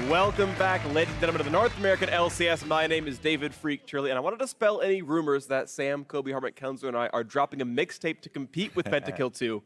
Welcome back, ladies and gentlemen, to the North American LCS. My name is David Freak Turley, and I wanted to dispel any rumors that Sam, Kobe, Harmon, Kenzo, and I are dropping a mixtape to compete with Pentakill 2.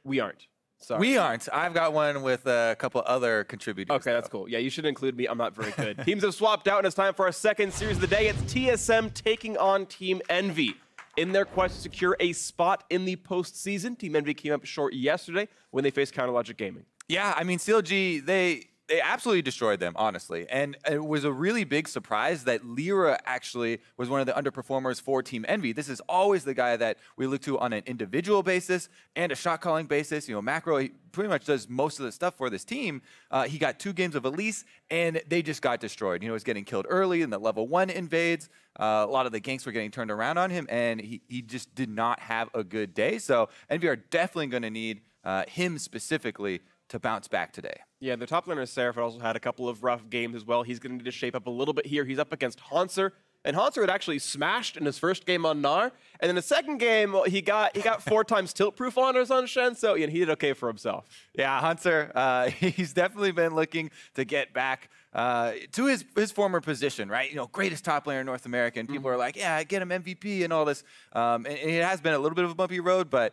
We aren't. Sorry. We aren't. I've got one with a couple other contributors. Okay, that's cool. Yeah, you should include me. I'm not very good. Teams have swapped out, and it's time for our second series of the day. It's TSM taking on Team Envy. In their quest to secure a spot in the postseason, Team Envy came up short yesterday when they faced Counterlogic Gaming. Yeah, I mean, CLG, they absolutely destroyed them, honestly. And it was a really big surprise that LirA actually was one of the underperformers for Team Envy. This is always the guy that we look to on an individual basis and a shot-calling basis. You know, Macro, he pretty much does most of the stuff for this team. He got 2 games of Elise, and they just got destroyed. You know, he was getting killed early in the level 1 invades. A lot of the ganks were getting turned around on him, and he just did not have a good day. So Envy are definitely going to need him specifically to bounce back today. Yeah, the top laner Seraph also had a couple of rough games as well. He's going to need to shape up a little bit here. He's up against Hauntzer, and Hauntzer had actually smashed in his first game on Gnar, and in the second game he got 4 times tilt proof honors on Shen, so he did okay for himself. Yeah, Hauntzer, he's definitely been looking to get back to his former position, right? You know, greatest top laner in North America, and people are like, yeah, get him MVP and all this. And it has been a little bit of a bumpy road, but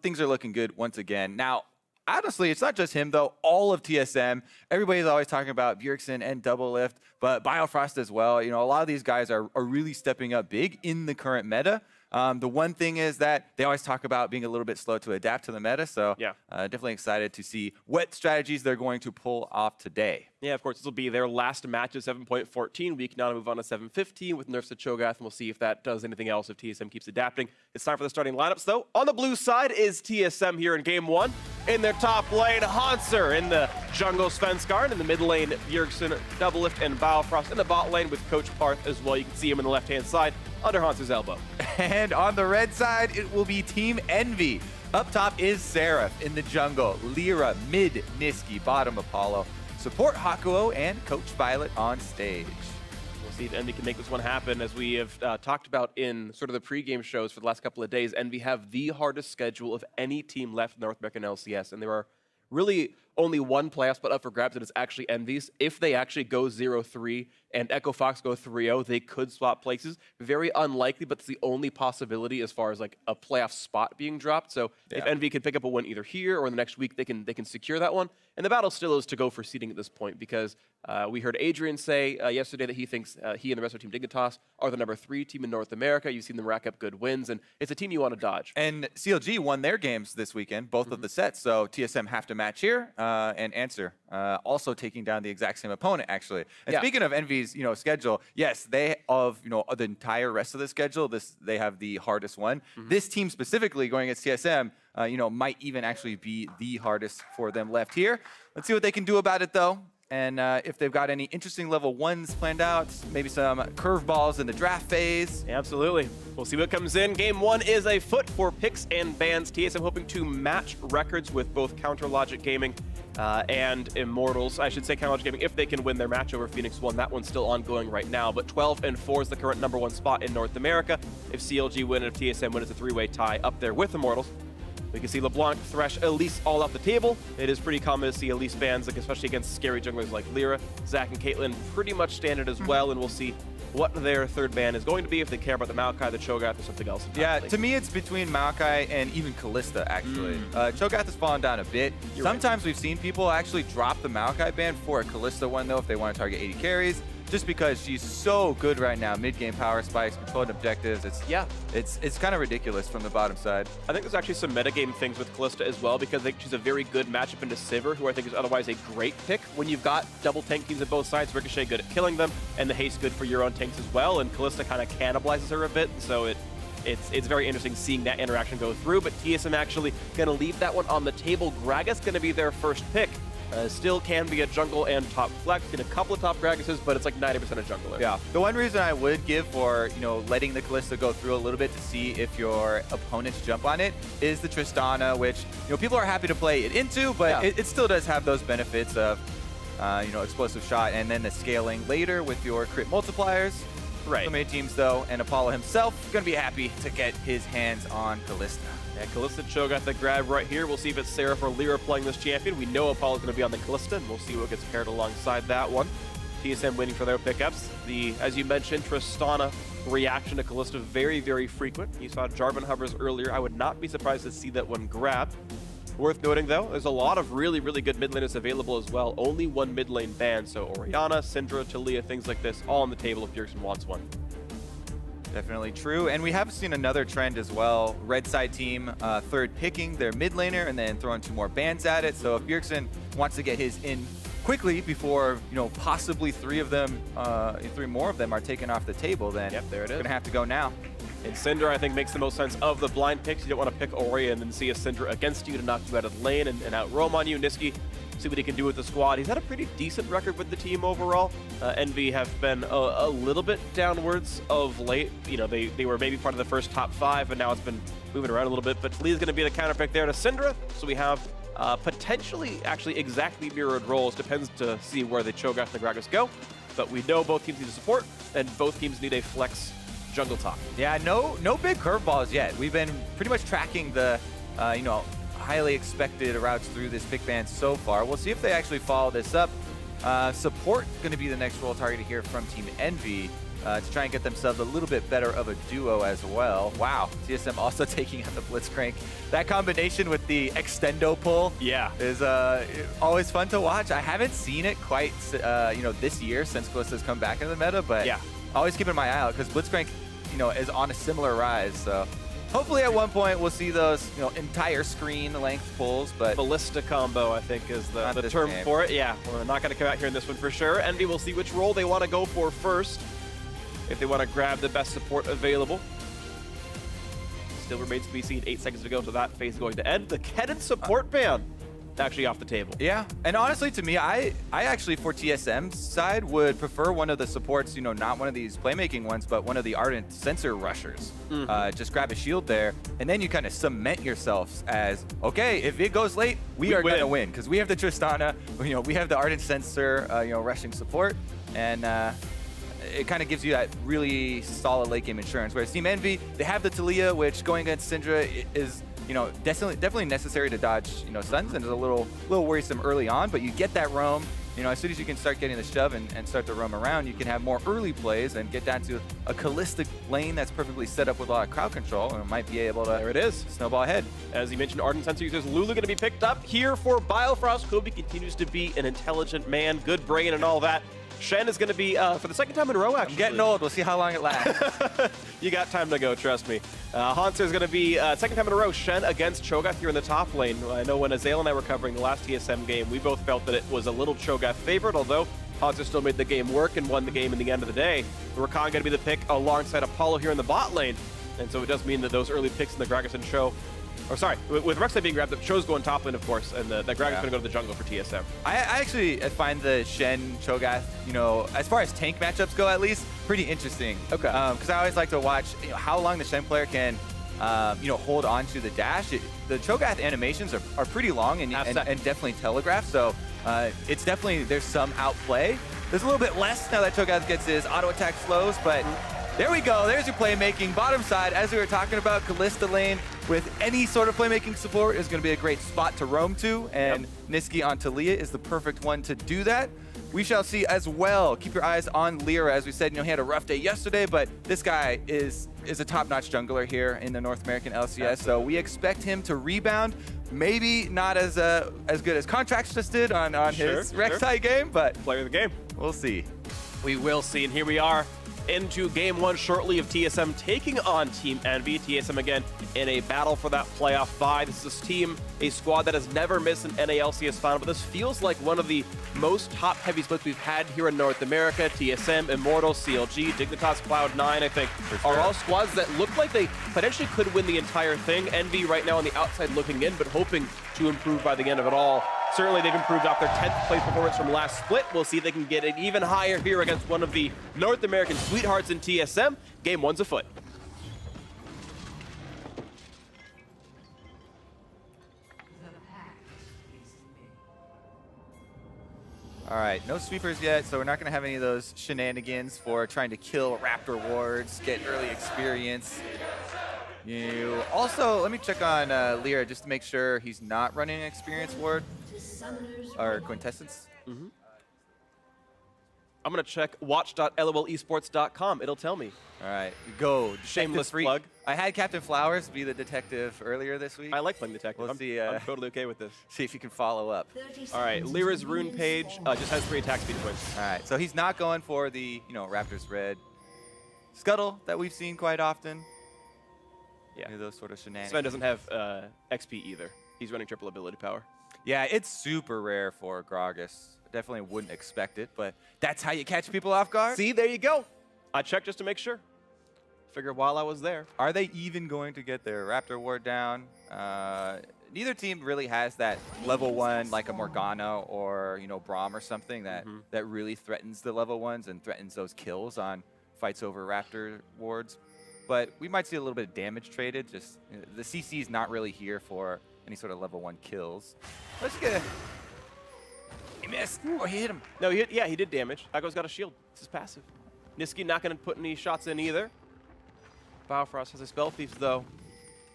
things are looking good once again. Now, honestly, it's not just him, though. All of TSM, everybody's always talking about Bjergsen and Doublelift, but Biofrost as well. You know, a lot of these guys are really stepping up big in the current meta. The one thing is that they always talk about being a little bit slow to adapt to the meta, so yeah, definitely excited to see what strategies they're going to pull off today. Yeah, of course, this will be their last match of 7.14. We can now move on to 7.15 with nerfs to Cho'Gath, and we'll see if that does anything else if TSM keeps adapting. It's time for the starting lineups, though. On the blue side is TSM here in Game 1. In their top lane, Hauntzer. In the jungle, Svenskeren. In the mid lane, Bjergsen, Doublelift, and Biofrost. In the bot lane with Coach Parth as well. You can see him on the left-hand side under Hauntzer's elbow. And on the red side, it will be Team Envy. Up top is Seraph in the jungle, LirA, mid Nisqy, bottom Apollo, support Hakuho, and Coach Violet on stage. We'll see if Envy can make this one happen. As we have talked about in sort of the pregame shows for the last couple of days, Envy have the hardest schedule of any team left in the North American LCS, and there are really only one playoff spot up for grabs, and it's actually Envy's. If they actually go 0-3 and Echo Fox go 3-0, they could swap places. Very unlikely, but it's the only possibility as far as like a playoff spot being dropped. So if Envy can pick up a win either here or in the next week, they can secure that one. And the battle still is to go for seeding at this point, because we heard Adrian say yesterday that he thinks he and the rest of Team Dignitas are the #3 team in North America. You've seen them rack up good wins, and it's a team you want to dodge. And CLG won their games this weekend, both of the sets, so TSM have to match here and answer. Also taking down the exact same opponent, actually. And speaking of Envy's, schedule, yes, they the entire rest of the schedule, they have the hardest one. This team specifically going against TSM, might even actually be the hardest for them left here. Let's see what they can do about it, though. And if they've got any interesting level 1s planned out, maybe some curveballs in the draft phase. Absolutely. We'll see what comes in. Game 1 is a foot for picks and bans. TSM hoping to match records with both Counterlogic Gaming and Immortals. I should say Counterlogic Gaming, if they can win their match over Phoenix 1. That one's still ongoing right now. But 12-4 is the current #1 spot in North America. If CLG win and if TSM win, it's a 3-way tie up there with Immortals. We can see LeBlanc, Thresh, Elise all off the table. It is pretty common to see Elise bans, especially against scary junglers like LirA. Zac and Caitlyn pretty much standard as well, and we'll see what their third ban is going to be, if they care about the Maokai, the Cho'Gath, or something else. Yeah, to me it's between Maokai and even Kalista, actually. Cho'Gath has fallen down a bit. Sometimes we've seen people actually drop the Maokai ban for a Kalista one, though, if they want to target 80 carries. Just because she's so good right now, mid-game power spikes, controlling objectives. It's kind of ridiculous from the bottom side. I think there's actually some metagame things with Kalista as well, because I think she's a very good matchup into Sivir, who I think is otherwise a great pick. When you've got double tank teams at both sides, Ricochet good at killing them, and the haste good for your own tanks as well, and Kalista kind of cannibalizes her a bit, so it's very interesting seeing that interaction go through. But TSM actually going to leave that one on the table. Gragas going to be their first pick. Still can be a jungle and top flex. Get a couple of top Gragases, but it's like 90% a jungler. Yeah. The one reason I would give for, letting the Kalista go through a little bit to see if your opponents jump on it is the Tristana, which, people are happy to play it into, but it still does have those benefits of, explosive shot and then the scaling later with your crit multipliers. Right. So many teams, though, and Apollo himself going to be happy to get his hands on Kalista. Yeah, Kalista Cho'Gath the grab right here. We'll see if it's Seraph or LirA playing this champion. We know Apollo's going to be on the Kalista, and we'll see what gets paired alongside that one. TSM waiting for their pickups. The, as you mentioned, Tristana reaction to Kalista very, very frequent. You saw Jarvan hovers earlier. I would not be surprised to see that one grabbed. Worth noting, though, there's a lot of really, really good mid laners available as well. Only one mid lane ban, so Orianna, Syndra, Taliyah, things like this, all on the table if Bjergsen wants one. Definitely true, and we have seen another trend as well. Rek'Sai team third picking their mid laner and then throwing 2 more bans at it. So if Bjergsen wants to get his in quickly before, you know, possibly 3 more of them are taken off the table, then yep, there it is. Gonna have to go now. And Syndra, I think, makes the most sense of the blind picks. You don't want to pick Ori and then see a Syndra against you to knock you out of the lane and out roam on you. Nisqy, see what he can do with the squad. He's had a pretty decent record with the team overall. Envy have been a little bit downwards of late. You know, they were maybe part of the first top 5, and now it's been moving around a little bit. But Taliyah's going to be the counter pick there to Syndra. So we have potentially actually exactly mirrored roles. Depends to see where the Cho'Gath and the Gragas go. But we know both teams need support, and both teams need a flex jungle top. Yeah, no big curveballs yet. We've been pretty much tracking the, you know, highly expected routes through this pick ban so far. We'll see if they actually follow this up. Support going to be the next role target here from Team Envy to try and get themselves a little bit better of a duo as well. Wow, TSM also taking out the Blitzcrank. That combination with the extendo pull, yeah, is always fun to watch. I haven't seen it quite, you know, this year since Kalista's come back into the meta, but yeah, always keeping my eye out because Blitzcrank, you know, is on a similar rise. So hopefully at one point we'll see those, you know, entire screen length pulls. But ballista combo, I think, is the term for it. Yeah, we're not going to come out here in this one for sure. Envy will see which role they want to go for first, if they want to grab the best support available. Still remains to be seen. 8 seconds to go, so that phase is going to end. The Kennen support ban actually off the table. Yeah, and honestly, to me, I actually, for TSM's side, would prefer one of the supports, you know, not one of these playmaking ones, but one of the Ardent sensor rushers. Just grab a shield there, and then you kind of cement yourselves as, okay, if it goes late, we are going to win, because we have the Tristana, you know, we have the Ardent sensor, you know, rushing support, and it kind of gives you that really solid late game insurance. Whereas Team Envy, they have the Taliyah, which going against Syndra is, you know, definitely necessary to dodge, you know, stuns, and it's a little worrisome early on, but you get that roam. You know, as soon as you can start getting the shove and start to roam around, you can have more early plays and get down to a Kalista lane that's perfectly set up with a lot of crowd control, and it might be able to, there it is, snowball ahead. As you mentioned, Ardent Sensor users, Lulu going to be picked up here for Biofrost. Kobe continues to be an intelligent man, good brain and all that. Shen is going to be, for the second time in a row, actually. I'm getting old. We'll see how long it lasts. You got time to go, trust me. Hauntzer is going to be, second time in a row, Shen against Cho'Gath here in the top lane. I know when Azael and I were covering the last TSM game, we both felt that it was a little Cho'Gath favorite, although Hauntzer still made the game work and won the game in the end of the day. Rakan going to be the pick alongside Apollo here in the bot lane. And so it does mean that those early picks in the Gragas and Cho, or sorry, with Rek'Sai being grabbed, the Cho's going top lane, of course, and the Gragas going to go to the jungle for TSM. I actually find the Shen Cho'Gath, you know, as far as tank matchups go, at least, pretty interesting. Okay. Because I always like to watch, you know, how long the Shen player can, you know, hold on to the dash. The Cho'Gath animations are pretty long and definitely telegraphed. So it's definitely, there's some outplay. There's a little bit less now that Cho'Gath gets his auto attack slows, but there we go. There's your playmaking. Bottom side, as we were talking about, Kalista lane with any sort of playmaking support is going to be a great spot to roam to, and Nisqy on Taliyah is the perfect one to do that. We shall see as well. Keep your eyes on LirA. As we said, you know, he had a rough day yesterday, but this guy is a top-notch jungler here in the North American LCS, so we expect him to rebound. Maybe not as good as Contracts just did on his Rek'Sai game, but player of the game. We'll see. We will see, and here we are into game 1 shortly of TSM taking on Team Envy. TSM again in a battle for that playoff bye. This is a squad that has never missed an NALCS final, but this feels like one of the most top-heavy splits we've had here in North America. TSM, Immortal, CLG, Dignitas, Cloud9, I think, are all squads that look like they potentially could win the entire thing. Envy right now on the outside looking in, but hoping to improve by the end of it all. Certainly they've improved off their 10th place performance from last split. We'll see if they can get it even higher here against one of the North American sweethearts in TSM. Game 1's afoot. All right, no sweepers yet, so we're not going to have any of those shenanigans for trying to kill Raptor wards, get early experience. You also, let me check on LirA just to make sure he's not running an experience ward or quintessence. Mm-hmm. I'm going to check watch.lolesports.com. It'll tell me. All right, go. Shameless plug. I had Captain Flowers be the detective earlier this week. I like playing detective. We'll see, I'm totally okay with this. See if you can follow up. All right, LirA's rune page just has 3 attack speed points. All right, so he's not going for the, Raptors red scuttle that we've seen quite often. Yeah, those sort of shenanigans. Sven doesn't have XP either. He's running triple ability power. Yeah, it's super rare for Gragas. Definitely wouldn't expect it, but that's how you catch people off guard. See, there you go. I checked just to make sure. Figured while I was there. Are they even going to get their Raptor ward down? Neither team really has that level 1 like a Morgana or Braum or something that that really threatens the level 1s and threatens those kills on fights over Raptor wards. But we might see a little bit of damage traded. Just the CC is not really here for any sort of level 1 kills. Let's get. He missed. Oh, he hit him. No, he did damage. Hakuho's got a shield. This is passive. Nisqy not going to put any shots in either. Biofrost has a spell thief though.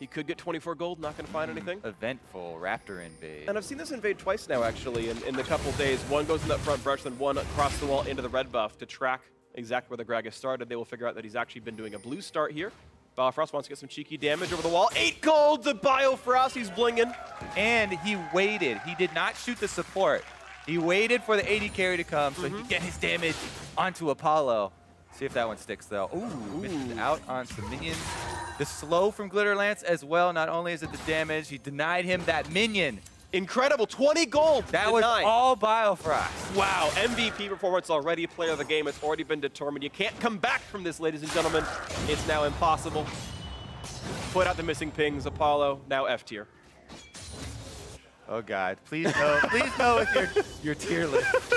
He could get 24 gold, not going to find anything. Eventful Raptor invade. And I've seen this invade twice now, actually, in the couple days. One goes in that front brush, then one across the wall into the red buff to track exactly where the Gragas started. They will figure out that he's actually been doing a blue start here. Biofrost wants to get some cheeky damage over the wall. 8 gold to Biofrost. He's blinging. And he waited. He did not shoot the support. He waited for the AD carry to come so he could get his damage onto Apollo. See if that one sticks, though. Ooh, missed out on some minions. The slow from Glitterlance as well. Not only is it the damage, he denied him that minion. Incredible, 20 gold. That was all Biofrost. Wow, MVP performance already. Player of the game has already been determined. You can't come back from this, ladies and gentlemen. It's now impossible. Put out the missing pings, Apollo, now F tier. Oh God, please no with your tier list.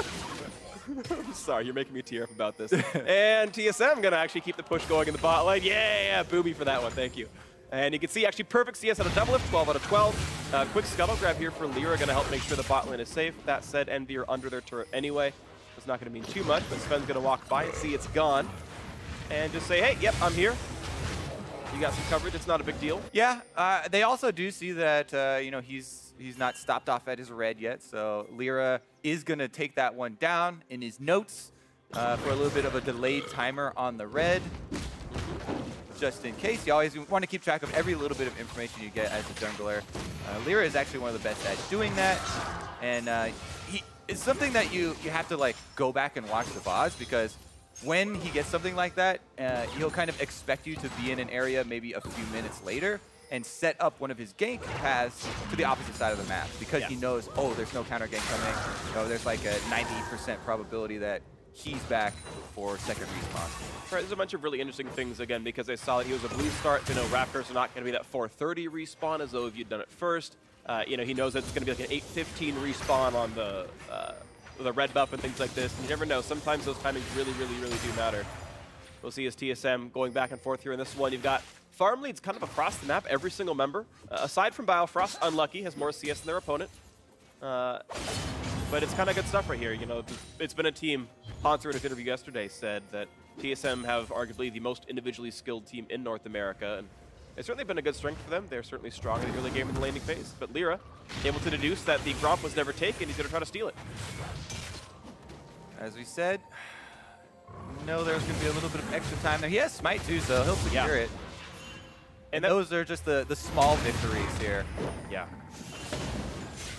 I'm sorry, you're making me tear up about this. And TSM gonna actually keep the push going in the bot lane. Yeah, booby for that one, thank you. And you can see actually perfect CS out of Doublelift, 12 out of 12. Quick scuttle grab here for LirA, gonna help make sure the bot lane is safe. That said, Envy are under their turret anyway. It's not gonna mean too much, but Sven's gonna walk by and see it's gone. And just say, hey, yep, I'm here. You got some coverage, it's not a big deal. Yeah, they also do see that, he's not stopped off at his red yet, so LirA is going to take that one down in his notes for a little bit of a delayed timer on the red. Just in case, you always want to keep track of every little bit of information you get as a jungler. LirA is actually one of the best at doing that, and it's something that you have to go back and watch the VODs, because when he gets something like that, he'll kind of expect you to be in an area maybe a few minutes later and set up one of his gank paths to the opposite side of the map, because he knows, oh, there's no counter gank coming. There's like a 90% probability that he's back for second respawn. Right, there's a bunch of really interesting things, again, because they saw that he was a blue start. They know Raptors are not going to be that 4:30 respawn as though if you'd done it first. He knows that it's going to be like an 8:15 respawn on the red buff and things like this. And you never know. Sometimes those timings really, really, really do matter. We'll see as TSM going back and forth here in this one. You've got farm leads kind of across the map, every single member. Aside from Biofrost, unlucky, has more CS than their opponent. But it's kind of good stuff right here. It's been a team. Hauntzer in his interview yesterday said that TSM have arguably the most individually skilled team in North America. And it's certainly been a good strength for them. They're certainly strong in the early game in the laning phase. But LirA able to deduce that the Gromp was never taken. He's going to try to steal it. As we said, there's going to be a little bit of extra time there. He has Smite too, so he'll secure it. And those are just the small victories here. Yeah.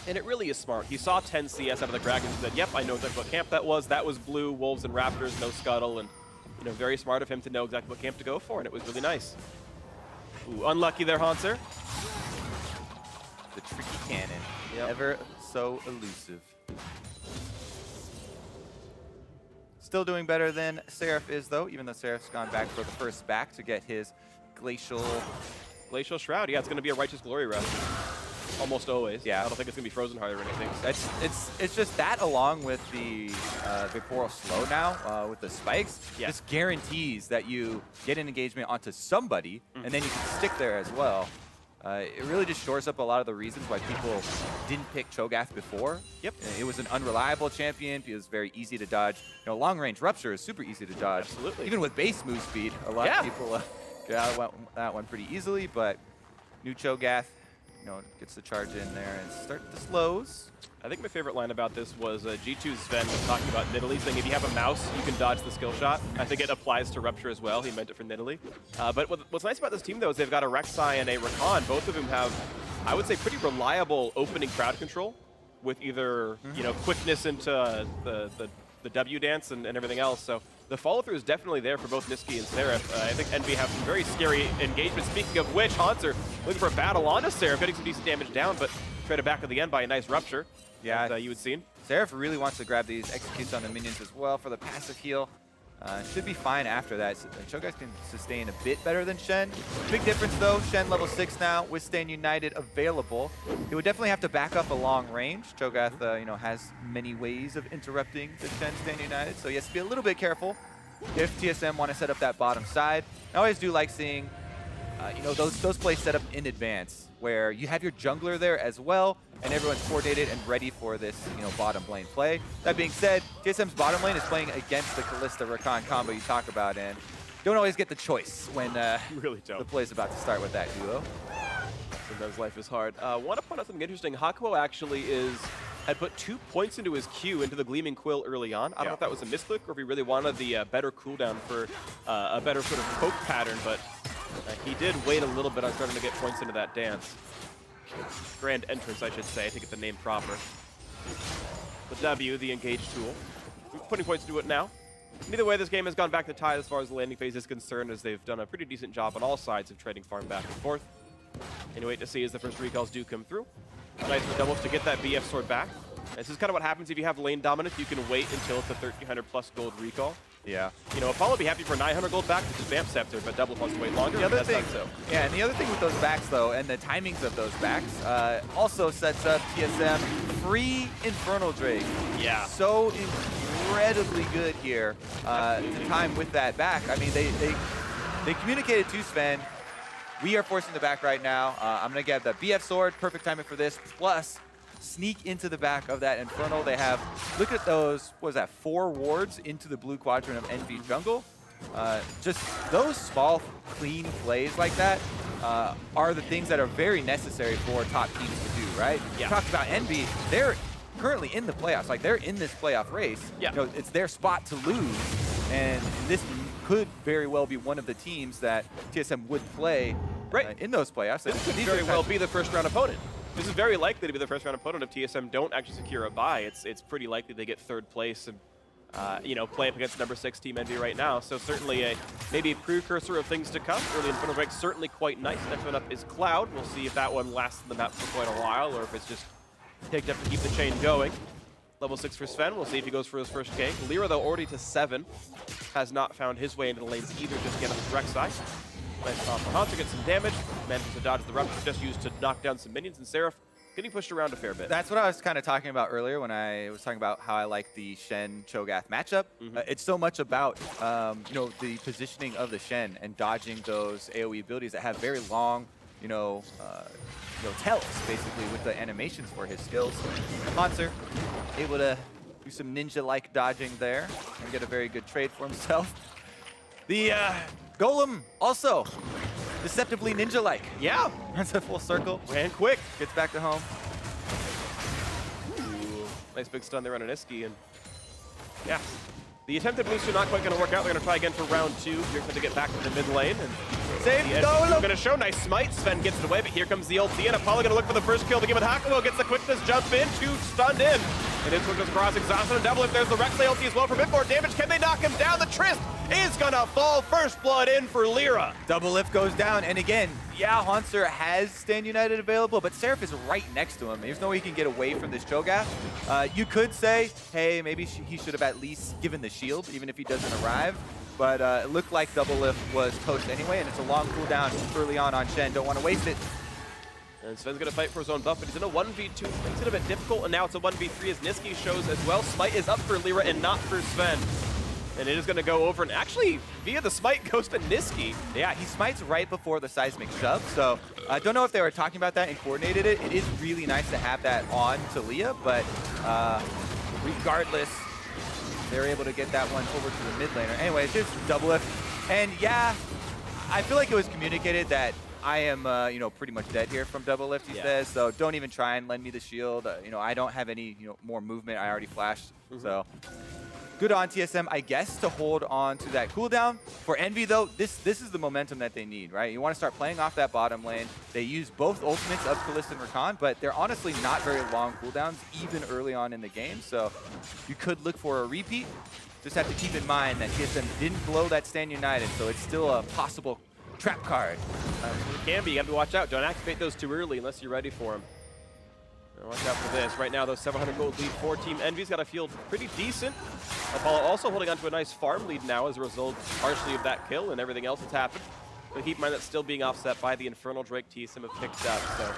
And it really is smart. He saw 10 CS out of the Gragas and said, yep, I know exactly what camp that was. That was blue, wolves, and raptors, no scuttle. And, very smart of him to know exactly what camp to go for, and it was really nice. Ooh, unlucky there, Hauntzer. The tricky cannon. Yep. Ever so elusive. Still doing better than Seraph is, though, even though Seraph's gone back for the first back to get his Glacial Shroud. Yeah, it's going to be a Righteous Glory rest. Almost always. Yeah. I don't think it's going to be Frozen Heart or anything. It's just that, along with the Vaporal Slow now, with the spikes, just guarantees that you get an engagement onto somebody, and then you can stick there as well. It really just shores up a lot of the reasons why people didn't pick Cho'Gath before. Yep. It was an unreliable champion. It was very easy to dodge. You know, long-range Rupture is super easy to dodge. Absolutely. Even with base move speed, a lot of people get out of that one pretty easily. But new Cho'Gath, you know, gets the charge in there and start the slows. I think my favorite line about this was G2's Sven was talking about Nidalee, saying if you have a mouse, you can dodge the skill shot. I think it applies to Rupture as well. He meant it for Nidalee. But what's nice about this team, though, is they've got a Rek'Sai and a Rakan. Both of them have, I would say, pretty reliable opening crowd control with either, you know, quickness into the W dance and everything else. So the follow-through is definitely there for both Nisqy and Seraph. I think Envy have some very scary engagement. Speaking of which, Hauntzer looking for a battle onto Seraph, getting some decent damage down, but traded back at the end by a nice Rupture. Yeah, you would see. Seraph really wants to grab these, executes on the minions as well for the passive heal. Should be fine after that. Cho'Gath can sustain a bit better than Shen. Big difference though, Shen level 6 now with Stand United available. He would definitely have to back up a long range. Cho'Gath, you know, has many ways of interrupting the Shen Stand United, so he has to be a little bit careful if TSM want to set up that bottom side. I always do like seeing, you know, those plays set up in advance, where you have your jungler there as well, and everyone's coordinated and ready for this, you know, bottom lane play. That being said, TSM's bottom lane is playing against the Kalista Rakan combo you talk about, and don't always get the choice when really the play's about to start with that duo. Sometimes life is hard. Want to point out something interesting. Hakuho actually had put 2 points into his Q into the Gleaming Quill early on. I don't know if that was a misclick or if he really wanted the better cooldown for a better sort of poke pattern, but he did wait a little bit on starting to get points into that dance. Grand entrance, I should say, to get the name proper. The W, the engage tool. Putting points into it now. Either way, this game has gone back to tie as far as the landing phase is concerned, as they've done a pretty decent job on all sides of trading farm back and forth. And you wait to see as the first recalls do come through. Nice for Doublelift to get that BF sword back. This is kind of what happens if you have lane dominance. You can wait until it's a 1,300 plus gold recall. Yeah. You know, Apollo would be happy for 900 gold back with his Vamp Scepter, but Doublelift wants to wait longer. The other thing, so. Yeah, and the other thing with those backs, though, and the timings of those backs, also sets up TSM free Infernal Drake. Yeah. So incredibly good here to time with that back. I mean, they communicated to Sven, we are forcing the back right now. I'm going to get the BF sword, perfect timing for this, plus sneak into the back of that Infernal. They have, look at those, what was that, 4 wards into the blue quadrant of Envy jungle. Just those small, clean plays like that are the things that are very necessary for top teams to do, right? Yeah. We talked about Envy, they're currently in the playoffs. Like, they're in this playoff race. Yeah. You know, it's their spot to lose, and this could very well be one of the teams that TSM would play in those playoffs. This could very well be the first round opponent. This is very likely to be the first round opponent if TSM don't actually secure a bye. It's pretty likely they get 3rd place and you know, play up against number 6 Team Envy right now. So certainly maybe a precursor of things to come. Early Infernal Break certainly quite nice. Next one up is Cloud. We'll see if that one lasts in the map for quite a while or if it's just picked up to keep the chain going. Level 6 for Sven. We'll see if he goes for his first gank. LirA, though, already to 7. Has not found his way into the lanes either just yet on his Rek'Sai. Nice stop for Hauntzer, gets some damage. Manages to dodge the Rupture, just used to knock down some minions. And Seraph getting pushed around a fair bit. That's what I was kind of talking about earlier when I was talking about how I like the Shen Cho'Gath matchup. It's so much about you know, the positioning of the Shen and dodging those AoE abilities that have very long, you know, tells basically with the animations for his skills. Hauntzer able to do some ninja-like dodging there and get a very good trade for himself. The Golem also deceptively ninja-like. Yeah. Runs a full circle. Ran quick. Gets back to home. Ooh, nice big stun there on a Nisqy. And yeah, the attempted boost are not quite going to work out. They're going to try again for round 2. You're going to get back to the mid lane. And save Golem. Going to show nice smite. Sven gets it away, but here comes the ulti. And Apollo going to look for the first kill to give it Hakuho. Gets the quickness, jump in, 2 stunned in. And into goes Cross, exhausted, and Doublelift. There's the Rek'Sai ulti as well for a bit more damage. Can they knock him down? The Trist is gonna fall. First blood in for LirA. Doublelift goes down, and again, yeah, Hauntzer has Stand United available, but Seraph is right next to him. There's no way he can get away from this Cho'Gath. You could say, hey, maybe he should have at least given the shield, even if he doesn't arrive. But it looked like Doublelift was toast anyway, and it's a long cooldown early on Shen. Don't want to waste it. And Sven's going to fight for his own buff, but he's in a 1v2. Makes it a bit difficult, and now it's a 1v3 as Nisqy shows as well. Smite is up for LirA and not for Sven. And it is going to go over, and actually, via the smite, goes to Nisqy. Yeah, he smites right before the seismic shove, so I don't know if they were talking about that and coordinated it. It is really nice to have that on Taliyah, but regardless, they're able to get that one over to the mid laner. Anyway, it's just Doublelift. And yeah, I feel like it was communicated that I am, you know, pretty much dead here from Doublelift, he says, so don't even try and lend me the shield. You know, I don't have any, you know, more movement. I already flashed, so... Good on TSM, I guess, to hold on to that cooldown. For Envy, though, this is the momentum that they need, right? You want to start playing off that bottom lane. They use both ultimates of Kalista and Rakan, but they're honestly not very long cooldowns, even early on in the game. So you could look for a repeat. Just have to keep in mind that TSM didn't blow that Stand United, so it's still a possible trap card. It can be. You have to watch out. Don't activate those too early unless you're ready for them. Watch out for this. Right now, those 700 gold lead for Team Envy's got a field pretty decent. Apollo also holding on to a nice farm lead now as a result partially of that kill and everything else that's happened. But keep in mind that's still being offset by the Infernal Drake TSM have picked up, so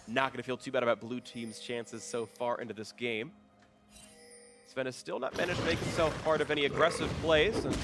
not going to feel too bad about blue team's chances so far into this game. Sven has still not managed to make himself part of any aggressive plays, and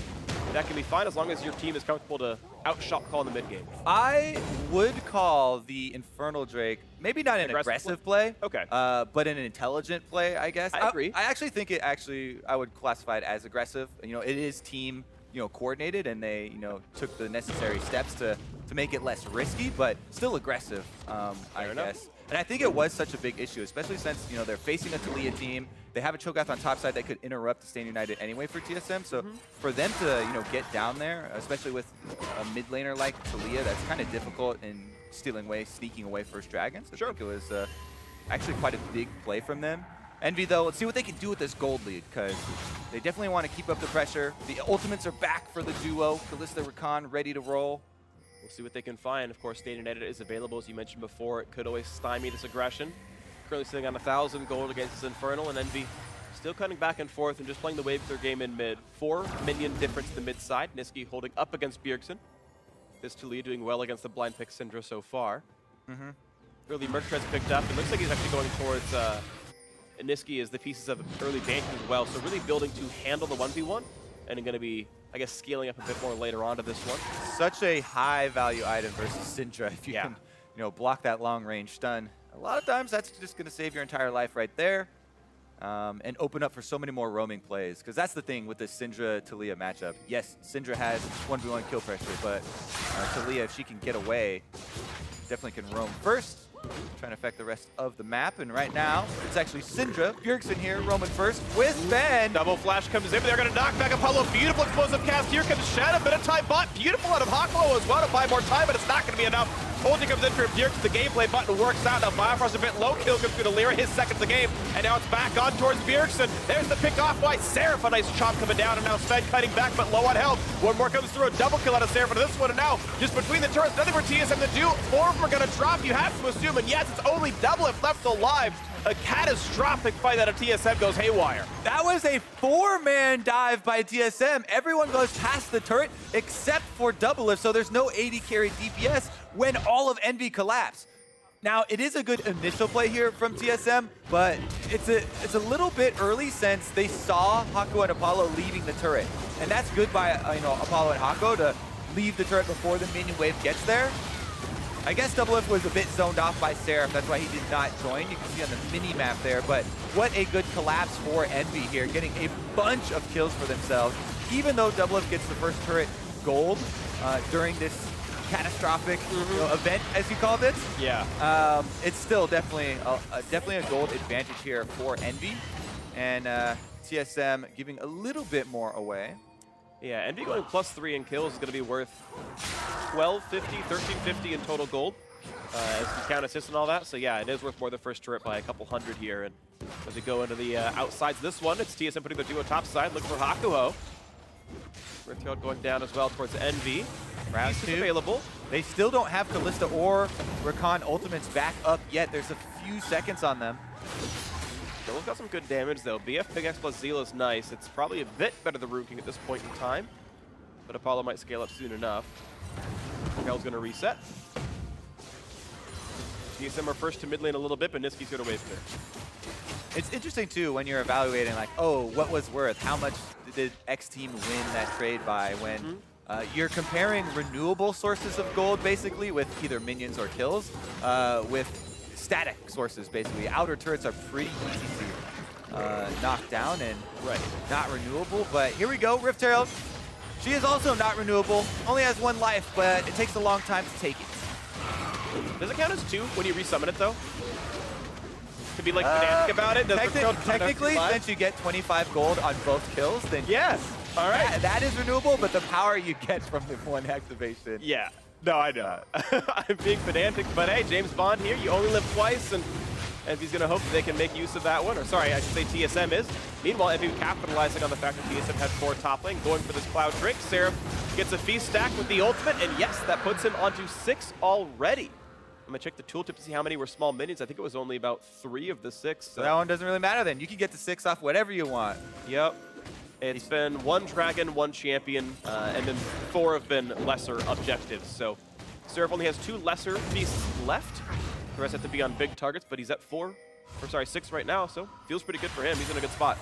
that can be fine as long as your team is comfortable to outshot call in the mid game. I would call the Infernal Drake maybe not an aggressive play, okay, but an intelligent play, I guess. I agree. I actually think I would classify it as aggressive. You know, it is team, you know, coordinated, and they, you know, took the necessary steps to make it less risky, but still aggressive, I guess. And I think it was such a big issue, especially since, you know, they're facing a Taliyah team. They have a Cho'Gath on top side that could interrupt the Stand United anyway for TSM. So for them to, you know, get down there, especially with a mid laner like Taliyah, that's kind of difficult in sneaking away first dragons. I think it was actually quite a big play from them. Envy, though, let's see what they can do with this gold lead, because they definitely want to keep up the pressure. The ultimates are back for the duo. Kalista, Rakan, ready to roll. We'll see what they can find. Of course, Stand United is available, as you mentioned before. It could always stymie this aggression. Currently sitting on 1,000 gold against this Infernal, and Envy still cutting back and forth and just playing the wave of their game in mid. 4 minion difference to the mid side. Nisqy holding up against Bjergsen. This Taliyah doing well against the blind pick Syndra so far. Early Merc Tread's picked up. It looks like he's actually going towards Nisqy as the pieces of early banking as well. So really building to handle the 1v1 and going to be, I guess, scaling up a bit more later on to this one. Such a high value item versus Syndra. If you can, you know, block that long range stun. A lot of times that's just going to save your entire life right there and open up for so many more roaming plays. Because that's the thing with this Syndra-Taliyah matchup. Yes, Syndra has 1v1 kill pressure, but Taliyah, if she can get away, definitely can roam first. Trying to affect the rest of the map, and right now, it's actually Syndra. Bjergsen here, roaming first with Ben. Double flash comes in, they're going to knock back Apollo. Beautiful explosive cast here comes Shen, a bit of time bot. Beautiful out of Hakuho as well to buy more time, but it's not going to be enough. Ulti comes in for Bjergsen, the gameplay button works out. Now Biofrost a bit low, kill comes through to LirA, his second of the game, and now it's back on towards Bjergsen. There's the pick off by Seraph, a nice chop coming down, and now Sven cutting back, but low on health. One more comes through, a double kill out of Seraph into this one, and now just between the turrets, nothing for TSM to do. 4 of them are going to drop, you have to assume, and yes, it's only Doublelift left alive. A catastrophic fight out of TSM goes haywire. That was a 4-man dive by TSM. Everyone goes past the turret except for Doublelift, so there's no AD carry DPS when all of Envy collapse. Now, it is a good initial play here from TSM, but it's a little bit early since they saw Hakuho and Apollo leaving the turret. And that's good by you know, Apollo and Hakuho to leave the turret before the minion wave gets there. I guess Doublelift was a bit zoned off by Seraph. That's why he did not join. You can see on the mini-map there. But what a good collapse for Envy here, getting a bunch of kills for themselves. Even though Doublelift gets the first turret gold during this catastrophic you know, event, as you called it. Yeah. It's still definitely a gold advantage here for Envy. And TSM giving a little bit more away. Yeah, Envy going +3 in kills is going to be worth 1250, 1350 in total gold, as you count assists and all that. So yeah, it is worth more than first turret by a couple hundred here. And as we go into the outsides of this one, it's TSM putting the duo top side, looking for Hakuho. Rithfield going down as well towards Envy. Round 2 available. They still don't have Kalista or Rakan ultimates back up yet. There's a few seconds on them. Still got some good damage though. BF Pickaxe plus Zeal is nice. It's probably a bit better than Rooking at this point in time, but Apollo might scale up soon enough. Hell's going to reset. TSM are first to mid lane a little bit, but Nisqy's going to wave clear. It's interesting too when you're evaluating like, oh, what was worth? How much did X team win that trade by when you're comparing renewable sources of gold basically with either minions or kills with static sources basically. Outer turrets are pretty easy to knock down and not renewable, but here we go, Rift Herald. She is also not renewable, only has 1 life, but it takes a long time to take it. Does it count as 2 when you resummon it though? To be like pedantic about it? Technically, since you get 25 gold on both kills, then yes. All right. That is renewable, but the power you get from the 1 activation. Yeah. No, I know. I'm being pedantic, but hey, James Bond here, you only live twice, and Envy's going to hope that they can make use of that one. Or sorry, I should say TSM is. Meanwhile, Envy capitalizing on the fact that TSM had 4 top lane, going for this Cloud Drake. Seraph gets a feast stack with the ultimate, and yes, that puts him onto 6 already. I'm going to check the tooltip to see how many were small minions. I think it was only about 3 of the 6. So that one doesn't really matter then. You can get to 6 off whatever you want. Yep. It's been 1 dragon, 1 champion, and then 4 have been lesser objectives. So Seraph only has 2 lesser feasts left. The rest have to be on big targets, but he's at 6 right now, so feels pretty good for him. He's in a good spot.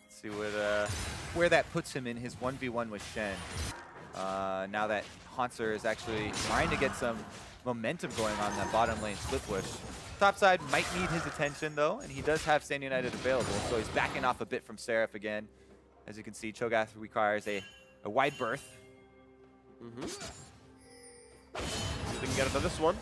Let's see where that puts him in his 1v1 with Shen. Now that Hauntzer is actually trying to get some momentum going on that bottom lane split push. Top side might need his attention though, and he does have Stand United available, so he's backing off a bit from Seraph again. As you can see, Cho'Gath requires a wide berth. See if they can get into this one.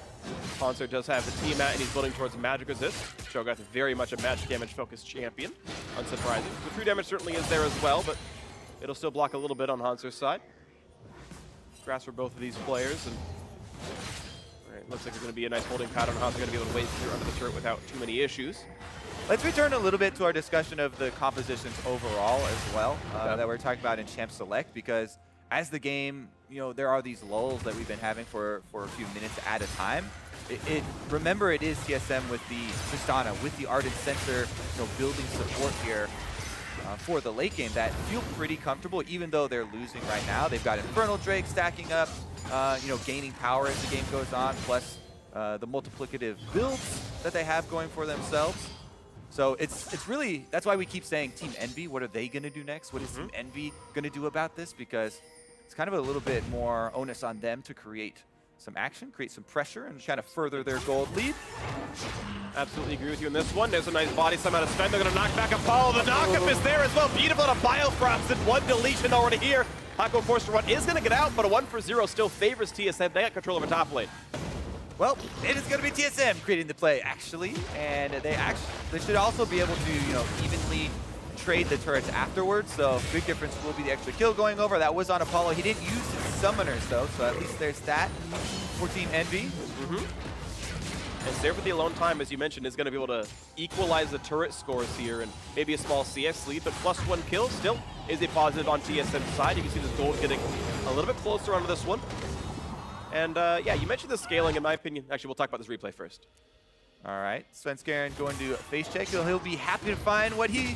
Hauntzer does have the team out, and he's building towards magic resist. Cho'Gath is very much a magic damage focused champion, unsurprising. The true damage certainly is there as well, but it'll still block a little bit on Hauntzer's side. Grass for both of these players, and looks like there's going to be a nice holding pattern. Hauntzer going to be able to wade through under the turret without too many issues. Let's return a little bit to our discussion of the compositions overall as well that we're talking about in Champ Select, because as the game, there are these lulls that we've been having for a few minutes at a time. Remember, it is TSM with the Tristana, with the Ardent Center, building support here for the late game that feel pretty comfortable, even though they're losing right now. They've got Infernal Drake stacking up, gaining power as the game goes on, plus the multiplicative builds that they have going for themselves. So it's really, that's why we keep saying Team Envy, what are they going to do next? What is Team Envy going to do about this? Because it's kind of a little bit more onus on them to create some action, create some pressure, and kind of further their gold lead. Absolutely agree with you on this one. There's a nice body slam out of Sven. They're going to knock back Apollo. The knockup is there as well. Beautiful to Biofrost, and 1 deletion already here. Hakuho forced to run is going to get out, but a 1-for-0 still favors TSM. They got control over top lane. Well, it is going to be TSM creating the play, actually, and they should also be able to, evenly trade the turrets afterwards. So big difference will be the extra kill going over. That was on Apollo. He didn't use his summoners though, so at least there's that for Team Envy. And Seraph with the alone time, as you mentioned, is going to be able to equalize the turret scores here, and maybe a small CS lead, but +1 kill still is a positive on TSM's side. You can see this gold getting a little bit closer onto this one. And yeah, you mentioned the scaling, in my opinion. Actually, we'll talk about this replay first. All right, Svenskeren going to face check. He'll be happy to find what he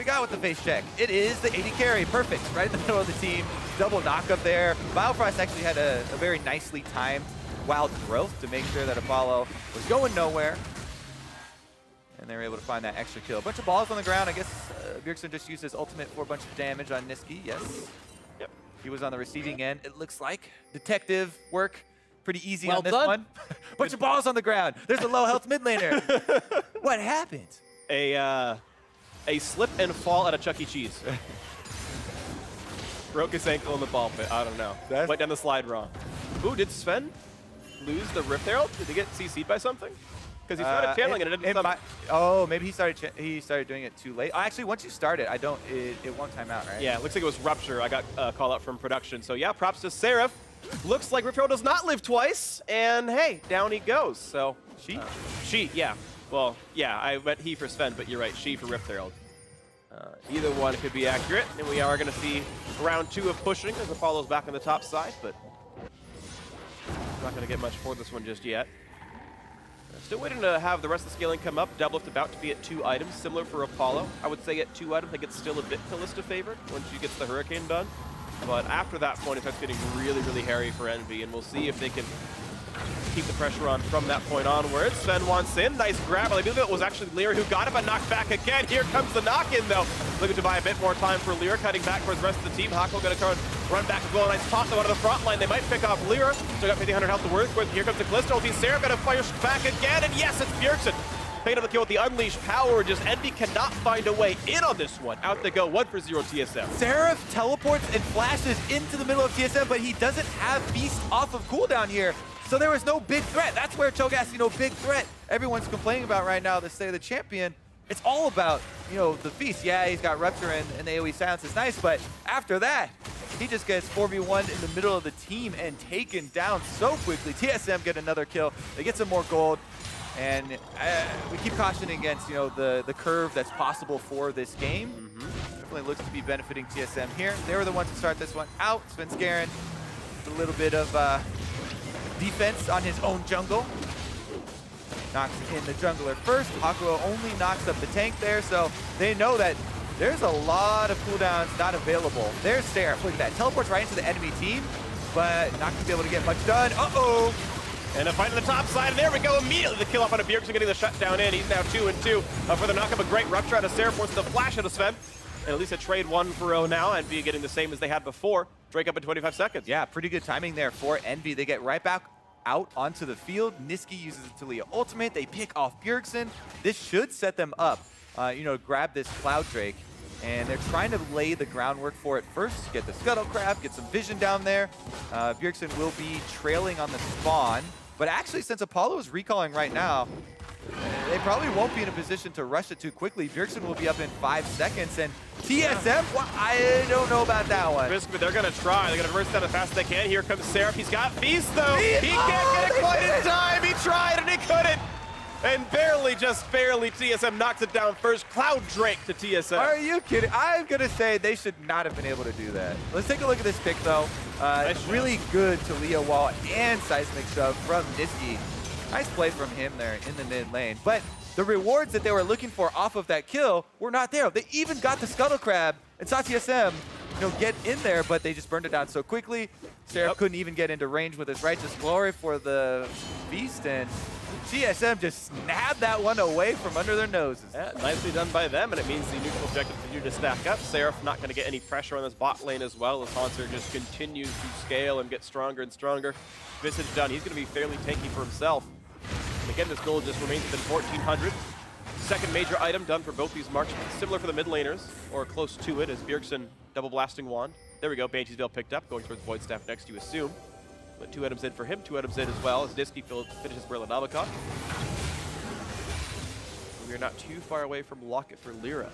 got with the face check. It is the AD carry, perfect, right in the middle of the team. Double knock up there. Biofrost actually had a very nicely timed wild growth to make sure that Apollo was going nowhere. And they were able to find that extra kill. A bunch of balls on the ground. I guess Bjergsen just used his ultimate for a bunch of damage on Nisqy, yes. Yep. He was on the receiving end, it looks like. Detective work, pretty easy on this one. Bunch of balls on the ground. There's a low health mid laner. What happened? A slip and fall at a Chuck E. Cheese. Broke his ankle in the ball pit. I don't know. Went down the slide wrong. Ooh, did Sven lose the Rift Herald? Did he get CC'd by something? Because he started channeling it and it didn't oh, maybe he started doing it too late. Oh, actually, once you start it, it won't time out, right? Yeah, it looks like it was Rupture. I got a call out from production. So yeah, props to Seraph. Looks like Rift Herald does not live twice, and hey, down he goes. So she, yeah. Well, yeah, I went he for Sven, but you're right, she for Rift Herald. Either one could be accurate, and we are going to see round 2 of pushing as Apollo's back on the top side, but not going to get much for this one just yet. Still waiting to have the rest of the scaling come up. Doublelift about to be at 2 items, similar for Apollo. I would say at 2 items, I think it's still a bit Kalista favored once she gets the Hurricane done. But after that point, it starts getting really, really hairy for Envy, and we'll see if they can keep the pressure on from that point onwards. Sven wants in, nice grab. I believe it was actually LirA who got it, but knocked back again. Here comes the knock-in though. Looking to buy a bit more time for LirA, cutting back towards the rest of the team. Hakuho gonna try and run back as well. Nice pop them out of the front line. They might pick off LirA. Still got 1500 health to work with. Here comes the Kalista. Ulti Seraph gonna fire back again, and yes, it's Bjergsen. Picking up the kill with the unleashed power. Just Envy cannot find a way in on this one. Out they go, 1-for-0 TSM. Seraph teleports and flashes into the middle of TSM, but he doesn't have Beast off of cooldown here. So there was no big threat. That's where Cho'Gath, big threat. Everyone's complaining about right now, the state of the champion. It's all about, the Feast. Yeah, he's got Rupture and the AoE silence is nice, but after that, he just gets 4v1 in the middle of the team and taken down so quickly. TSM get another kill. They get some more gold. And we keep cautioning against, the curve that's possible for this game. Definitely looks to be benefiting TSM here. They were the ones to start this one out. Svenskeren, a little bit of defense on his own jungle. Knocks in the jungler first. Hakuho only knocks up the tank there, so they know that there's a lot of cooldowns not available. There's Seraph. Look at that. Teleports right into the enemy team, but not going to be able to get much done. Uh-oh. And a fight on the top side, and there we go. Immediately the kill off on a Bjergsen, getting the shutdown in. He's now 2-2 for the knock-up. A great Rupture out of Seraph, wants the flash out of Sven. And at least a trade 1-for-0 now. Envy getting the same as they had before. Drake up in 25 seconds. Yeah, pretty good timing there for Envy. They get right back out onto the field. Nisqy uses the Taliyah ultimate. They pick off Bjergsen. This should set them up, grab this Cloud Drake. And they're trying to lay the groundwork for it first. Get the Scuttlecraft, get some vision down there. Bjergsen will be trailing on the spawn. But actually, since Apollo is recalling right now, they probably won't be in a position to rush it too quickly. Bjergsen will be up in 5 seconds, and TSM, well, I don't know about that one. They're going to try. They're going to reverse that as fast as they can. Here comes Seraph. He's got Feast, though. He can't get it quite in time. He tried, and he couldn't. And barely, just barely, TSM knocks it down first. Cloud Drake to TSM. Are you kidding? I'm going to say they should not have been able to do that. Let's take a look at this pick, though. It's really good Taliyah wall and seismic shove from Nisqy. Nice play from him there in the mid lane. But the rewards that they were looking for off of that kill were not there. They even got the Scuttle Crab and saw TSM get in there, but they just burned it down so quickly. Seraph couldn't even get into range with his Righteous Glory for the Beast, and TSM just snapped that one away from under their noses. Yeah, nicely done by them, and it means the neutral objective continue to stack up. Seraph not going to get any pressure on this bot lane as well, as Hauntzer just continues to scale and get stronger and stronger. Visage done. He's going to be fairly tanky for himself. And again, this gold just remains within 1,400. Second major item done for both these marks. Similar for the mid laners, or close to it, as Bjergsen double blasting wand. There we go, Banshee's Veil picked up, going towards Void Staff next, you assume. But 2 items in for him, 2 items in as well, as Nisqy finishes Brilliant Nabokov. We are not too far away from Locket for LirA.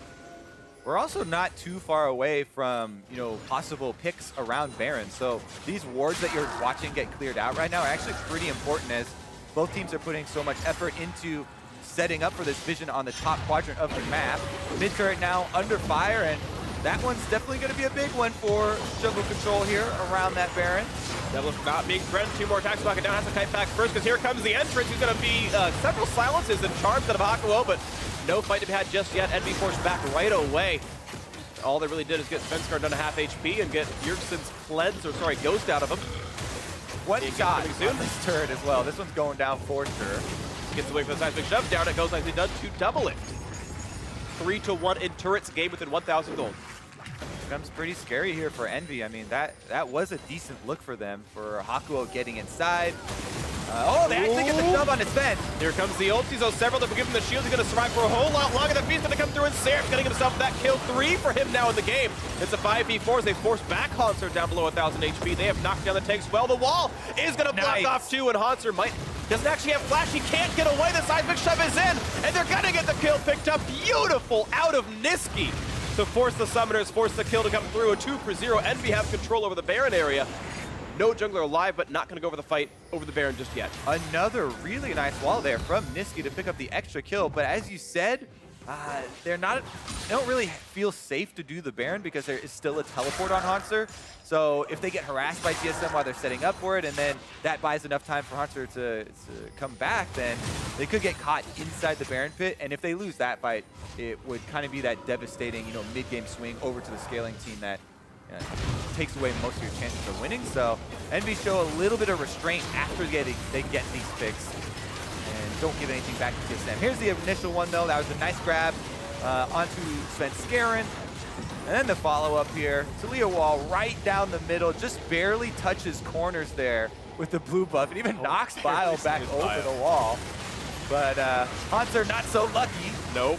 We're also not too far away from, possible picks around Baron. So these wards that you're watching get cleared out right now are actually pretty important, as both teams are putting so much effort into setting up for this vision on the top quadrant of the map. Mid turret now under fire, and that one's definitely going to be a big one for jungle control here around that Baron. Doublelift not being threatened. 2 more attacks. Knock it down. Has to kite back first, because here comes the entrance. He's going to be several silences and charms out of Hakuho, but no fight to be had just yet. Envy forced back right away. All they really did is get Svenskeren down to half HP and get Bjergsen's Ghost out of him. One shot on this turret as well. This one's going down for sure. Gets away from the seismic shove. Down it goes, nicely done to Doublelift. 3-1 in turrets, game within 1,000 gold. Becomes pretty scary here for Envy. I mean, that was a decent look for them, for Hakuho getting inside. They actually get the shove on his Sven. Here comes the ulti, so several that will give him the shield. He's going to survive for a whole lot longer. The Beast going to come through, and Seraph getting himself that kill. 3 for him now in the game. It's a 5v4 as they force back Hauntzer down below 1,000 HP. They have knocked down the tanks well. The wall is going to block off 2, and Hauntzer doesn't actually have flash. He can't get away. The seismic shove is in, and they're going to get the kill picked up. Beautiful out of Nisqy to force the summoners, force the kill to come through. A 2-for-0. Envy have control over the Baron area. No jungler alive, but not going to go over the fight over the Baron just yet. Another really nice wall there from Nisqy to pick up the extra kill. But as you said, they don't really feel safe to do the Baron because there is still a teleport on Hauntzer. So if they get harassed by TSM while they're setting up for it, and then that buys enough time for Hauntzer to come back, then they could get caught inside the Baron pit. And if they lose that fight, it would kind of be that devastating, mid-game swing over to the scaling team that takes away most of your chances of winning. So Envy show a little bit of restraint after they get these picks and don't give anything back to TSM. Here's the initial one though. That was a nice grab onto Svenskeren. And then the follow-up here. Taliyah wall right down the middle, just barely touches corners there with the blue buff. It even knocks Bio back over the wall. But Hauntzer not so lucky. Nope.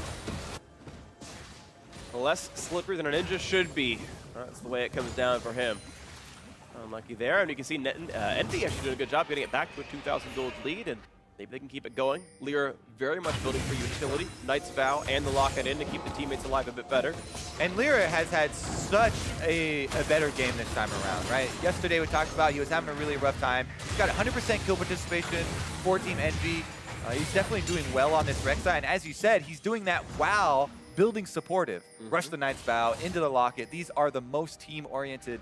Less slippery than a ninja should be. That's the way it comes down for him. Unlucky there, and you can see Envy actually doing a good job getting it back to a 2,000 gold lead, and maybe they can keep it going. LirA very much building for utility. Knight's Vow and the lock-it in to keep the teammates alive a bit better. And LirA has had such a better game this time around, right? Yesterday we talked about he was having a really rough time. He's got 100% kill participation for Team Envy. He's definitely doing well on this Rek'Sai, and as you said, he's doing that while building supportive. Rush the Knight's Vow into the locket. These are the most team-oriented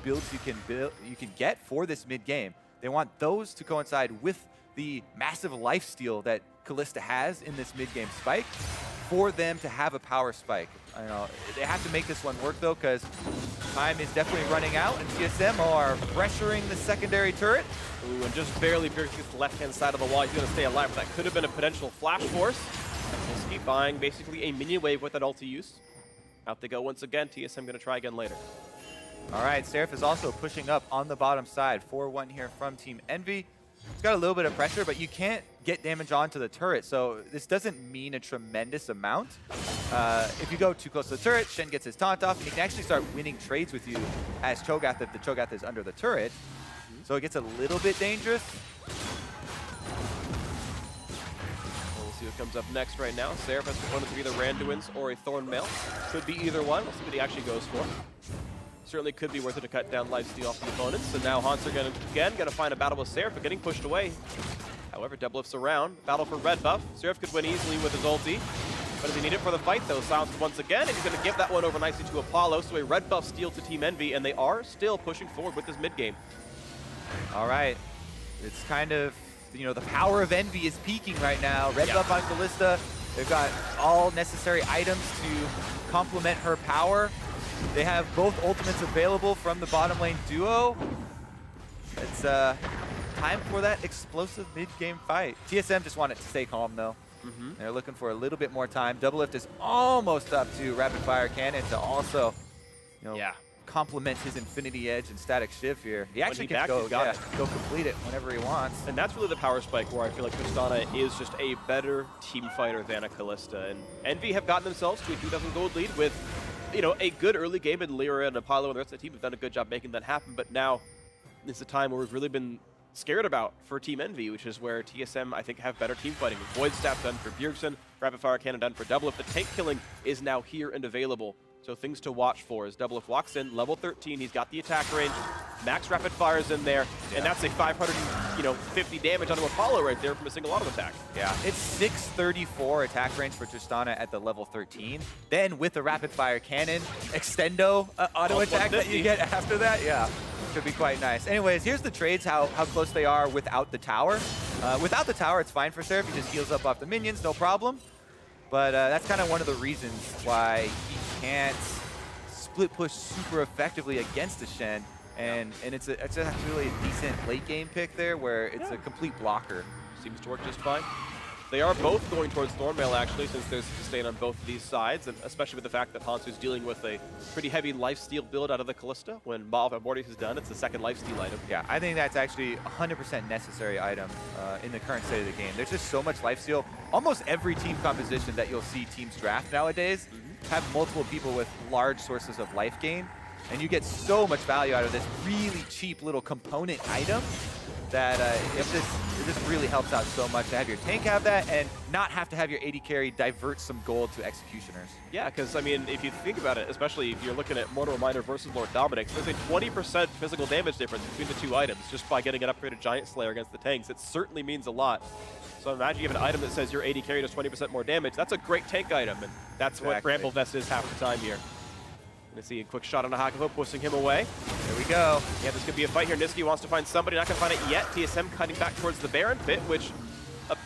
builds you can get for this mid game. They want those to coincide with the massive lifesteal that Kalista has in this mid game spike for them to have a power spike. I know they have to make this one work though, because time is definitely running out, and TSM are pressuring the secondary turret. Ooh, and just barely piercing the left-hand side of the wall. He's going to stay alive. That could have been a potential flash force. Nisqy buying basically a minion wave with that ulti use. Out they go once again. TSM going to try again later. All right, Seraph is also pushing up on the bottom side. 4-1 here from Team Envy. It's got a little bit of pressure, but you can't get damage onto the turret, so this doesn't mean a tremendous amount. If you go too close to the turret, Shen gets his taunt off, and he can actually start winning trades with you as Cho'Gath if the Cho'Gath is under the turret. So it gets a little bit dangerous. We'll see what comes up next right now. Seraph has components of either Randuin's or a Thornmail. Could be either one. We'll see what he actually goes for. Certainly could be worth it to cut down lifesteal off the opponents. And now Hauntzer going to find a battle with Seraph, but getting pushed away. However, Doublelift's around. Battle for red buff. Seraph could win easily with his ulti. But does he need it for the fight, though? Silenced once again, and he's going to give that one over nicely to Apollo. So a red buff steal to Team Envy, and they are still pushing forward with this mid game. All right. It's kind of, the power of Envy is peaking right now. Red buff on Kalista. They've got all necessary items to complement her power. They have both ultimates available from the bottom lane duo. It's time for that explosive mid-game fight. TSM just wanted to stay calm, though. They're looking for a little bit more time. Doublelift is almost up to rapid fire cannon to also, complement his Infinity Edge and Static Shiv here. He actually can go complete it whenever he wants. And that's really the power spike where I feel like Tristana is just a better team fighter than a Kalista. And Envy have gotten themselves to a 2,000 gold lead with, a good early game, and LirA and Apollo and the rest of the team have done a good job making that happen. But now it's a time where we've really been scared about for Team Envy, which is where TSM, I think, have better team fighting. Void Staff done for Bjergsen, Rapid Fire Cannon done for Doublelift. The tank killing is now here and available. So things to watch for as Doublelift walks in, level 13. He's got the attack range. Max Rapid Fire's in there, and that's a 550 damage onto Apollo right there from a single auto attack. Yeah, it's 634 attack range for Tristana at the level 13. Then with the Rapid Fire Cannon, extendo auto attack that you get after that, should be quite nice. Anyways, here's the trades, how close they are without the tower. Without the tower, it's fine for Seraph. He just heals up off the minions, no problem. But that's kind of one of the reasons why he can't split push super effectively against the Shen. And it's actually a decent late game pick there where it's a complete blocker. Seems to work just fine. They are both going towards Thornmail, actually, since there's sustain on both of these sides, and especially with the fact that Hauntzer's dealing with a pretty heavy lifesteal build out of the Kalista. When Mav Mortis is done, it's the second lifesteal item. Yeah, I think that's actually 100% necessary item in the current state of the game. There's just so much lifesteal. Almost every team composition that you'll see teams draft nowadays have multiple people with large sources of life gain, and you get so much value out of this really cheap little component item that it just really helps out so much to have your tank have that and not have to have your AD carry divert some gold to executioners. Yeah, because, I mean, if you think about it, especially if you're looking at Mortal Reminder versus Lord Dominix, there's a 20% physical damage difference between the two items just by getting an upgraded Giant Slayer against the tanks. It certainly means a lot. So imagine you have an item that says your AD carry does 20% more damage. That's a great tank item, and that's what Bramble Vest is half the time here. Gonna see a quick shot on a Hakuho, pushing him away. There we go. Yeah, this could be a fight here. Nisqy wants to find somebody, not gonna find it yet. TSM cutting back towards the Baron pit, which a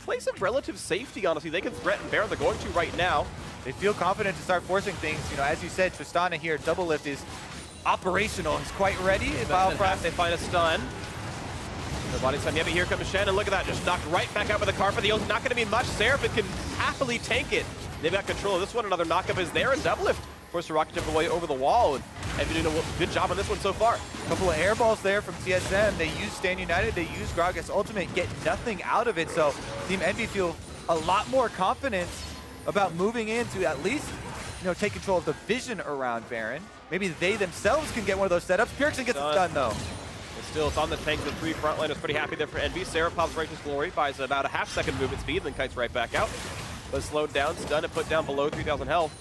place of relative safety, honestly. They can threaten Baron, they're going to right now. They feel confident to start forcing things. As you said, Tristana here, Doublelift is operational. He's quite ready. Biofrost, they find a stun. The body stun. Yeah, but here comes Shen, and look at that. Just knocked right back out with the carpet. The ult's not going to be much. Seraph can happily tank it. They've got control of this one. Another knockup is there, and Doublelift forced a rocket jump away over the wall. And Envy doing a good job on this one so far. A couple of airballs there from TSM. They use Stand United. They use Gragas Ultimate, get nothing out of it. So Team Envy feel a lot more confident about moving in to at least, take control of the vision around Baron. Maybe they themselves can get one of those setups. Bjergsen gets it done though. Still, it's on the tank. The 3 frontliners pretty happy there for Envy. Seraph pops right to his glory, buys about a half-second movement speed, then kites right back out. But slowed down, stunned, and put down below 3,000 health.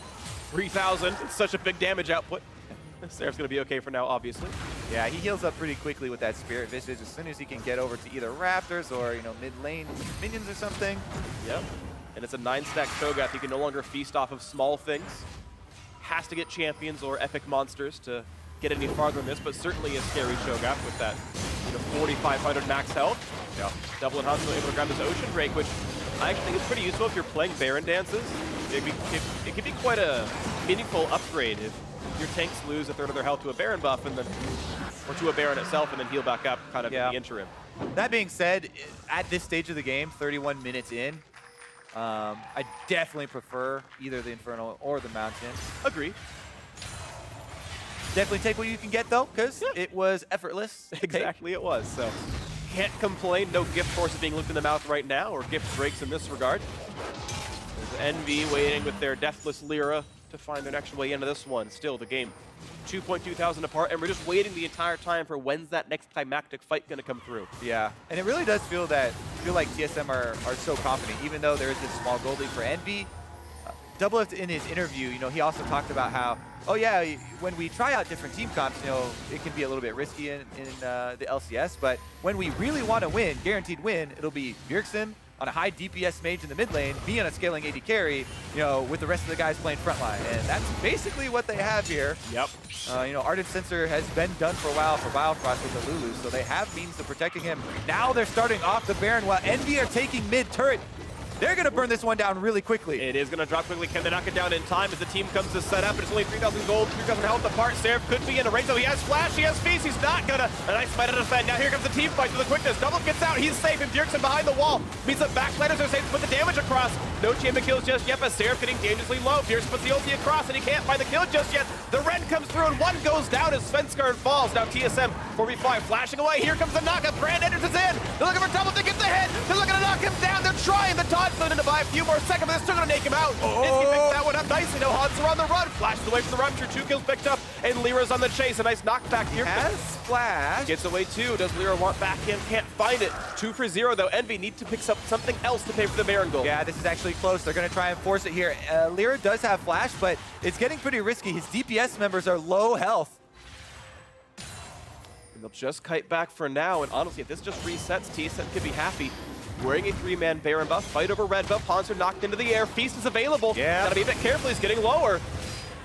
3,000, it's such a big damage output. Seraph's gonna be okay for now, obviously. Yeah, he heals up pretty quickly with that Spirit Visage as soon as he can get over to either Raptors or, mid-lane minions or something. Yep, and it's a 9-stack Cho'Gath. He can no longer feast off of small things. Has to get champions or epic monsters to get any farther than this, but certainly a scary Cho'Gath with that 4,500 max health. Yeah. Double and Hauntzer able to grab this Ocean Break, which I actually think is pretty useful if you're playing Baron dances. It can be quite a meaningful upgrade if your tanks lose a third of their health to a Baron buff and then, or to a Baron itself, and then heal back up kind of in the interim. That being said, at this stage of the game, 31 minutes in, I definitely prefer either the Infernal or the Mountain. Agree. Definitely take what you can get though, because it was effortless. Exactly, it was. So can't complain. No gift horses being looked in the mouth right now, or gift breaks in this regard. There's Envy waiting with their deathless LirA to find their next way into this one. Still, the game 2.2 thousand apart, and we're just waiting the entire time for when's that next climactic fight going to come through. Yeah, and it really does feel like TSM are so confident, even though there is this small gold lead for Envy. Doublelift in his interview, he also talked about how, when we try out different team comps, it can be a little bit risky in the LCS, but when we really want to win, guaranteed win, it'll be Bjergsen on a high DPS mage in the mid lane, me on a scaling AD carry, with the rest of the guys playing frontline. And that's basically what they have here. Yep. Ardent Sensor has been done for a while for Biofrost with the Lulu, so they have means of protecting him. Now they're starting off the Baron while Envy are taking mid turret. They're going to burn this one down really quickly. It is going to drop quickly. Can they knock it down in time as the team comes to set up? It's only 3,000 gold, 3,000 health apart. Seraph could be in a range, though. He has flash, he has feast. He's not going to. A nice fight to defend. Now here comes the team fight to the quickness. Double gets out. He's safe. And Bjergsen behind the wall means that backliners are safe to put the damage across. No champion kills just yet, but Seraph getting dangerously low. Bjergsen puts the ulti across, and he can't find the kill just yet. The Ren comes through, and one goes down as Svenskeren falls. Now TSM 4v5 flashing away. Here comes the knockup. Brand enters is in. They're looking for Double to get the hit. They're looking to knock him down. They're trying. The taunt's going to buy a few more seconds, but they're still going to take him out. Nisqy picks that one up nicely. No Hauntzer on the run. Flashes away from the rupture. 2 kills picked up, and LirA's on the chase. A nice knockback here. Has flash. Gets away too. Does LirA want back in? Can't find it. 2 for 0 though. Envy need to pick up something else to pay for the Baron gold. Yeah, this is actually close. They're going to try and force it here. LirA does have flash, but it's getting pretty risky. His DPS members are low health. And they'll just kite back for now, and honestly, if this just resets, TSM could be happy. Wearing a 3-man Baron buff, fight over red buff, Hauntzer knocked into the air, Feast is available. Yeah. Gotta be a bit careful, he's getting lower.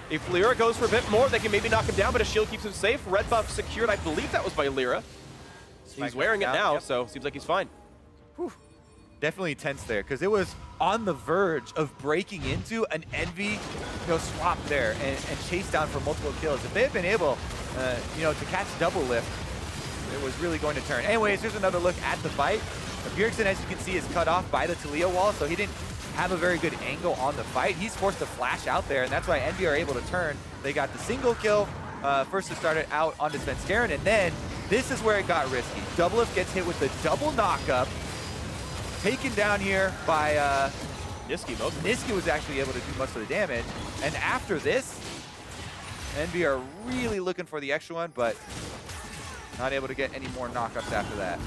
If LirA goes for a bit more, they can maybe knock him down, but a shield keeps him safe. Red buff secured, I believe that was by LirA. He's wearing it now, so seems like he's fine. Whew. Definitely tense there, because it was on the verge of breaking into an Envy swap there and chase down for multiple kills. If they had been able to catch Doublelift, it was really going to turn. Anyways, here's another look at the fight. Bjergsen, as you can see, is cut off by the Taliyah wall, so he didn't have a very good angle on the fight. He's forced to flash out there, and that's why Envy are able to turn. They got the single kill first to start it out onto Svenskeren, and then this is where it got risky. Doublelift gets hit with the double knockup, taken down here by Nisqy. Nisqy was actually able to do most of the damage, and after this, Envy are really looking for the extra one, but not able to get any more knockups after that.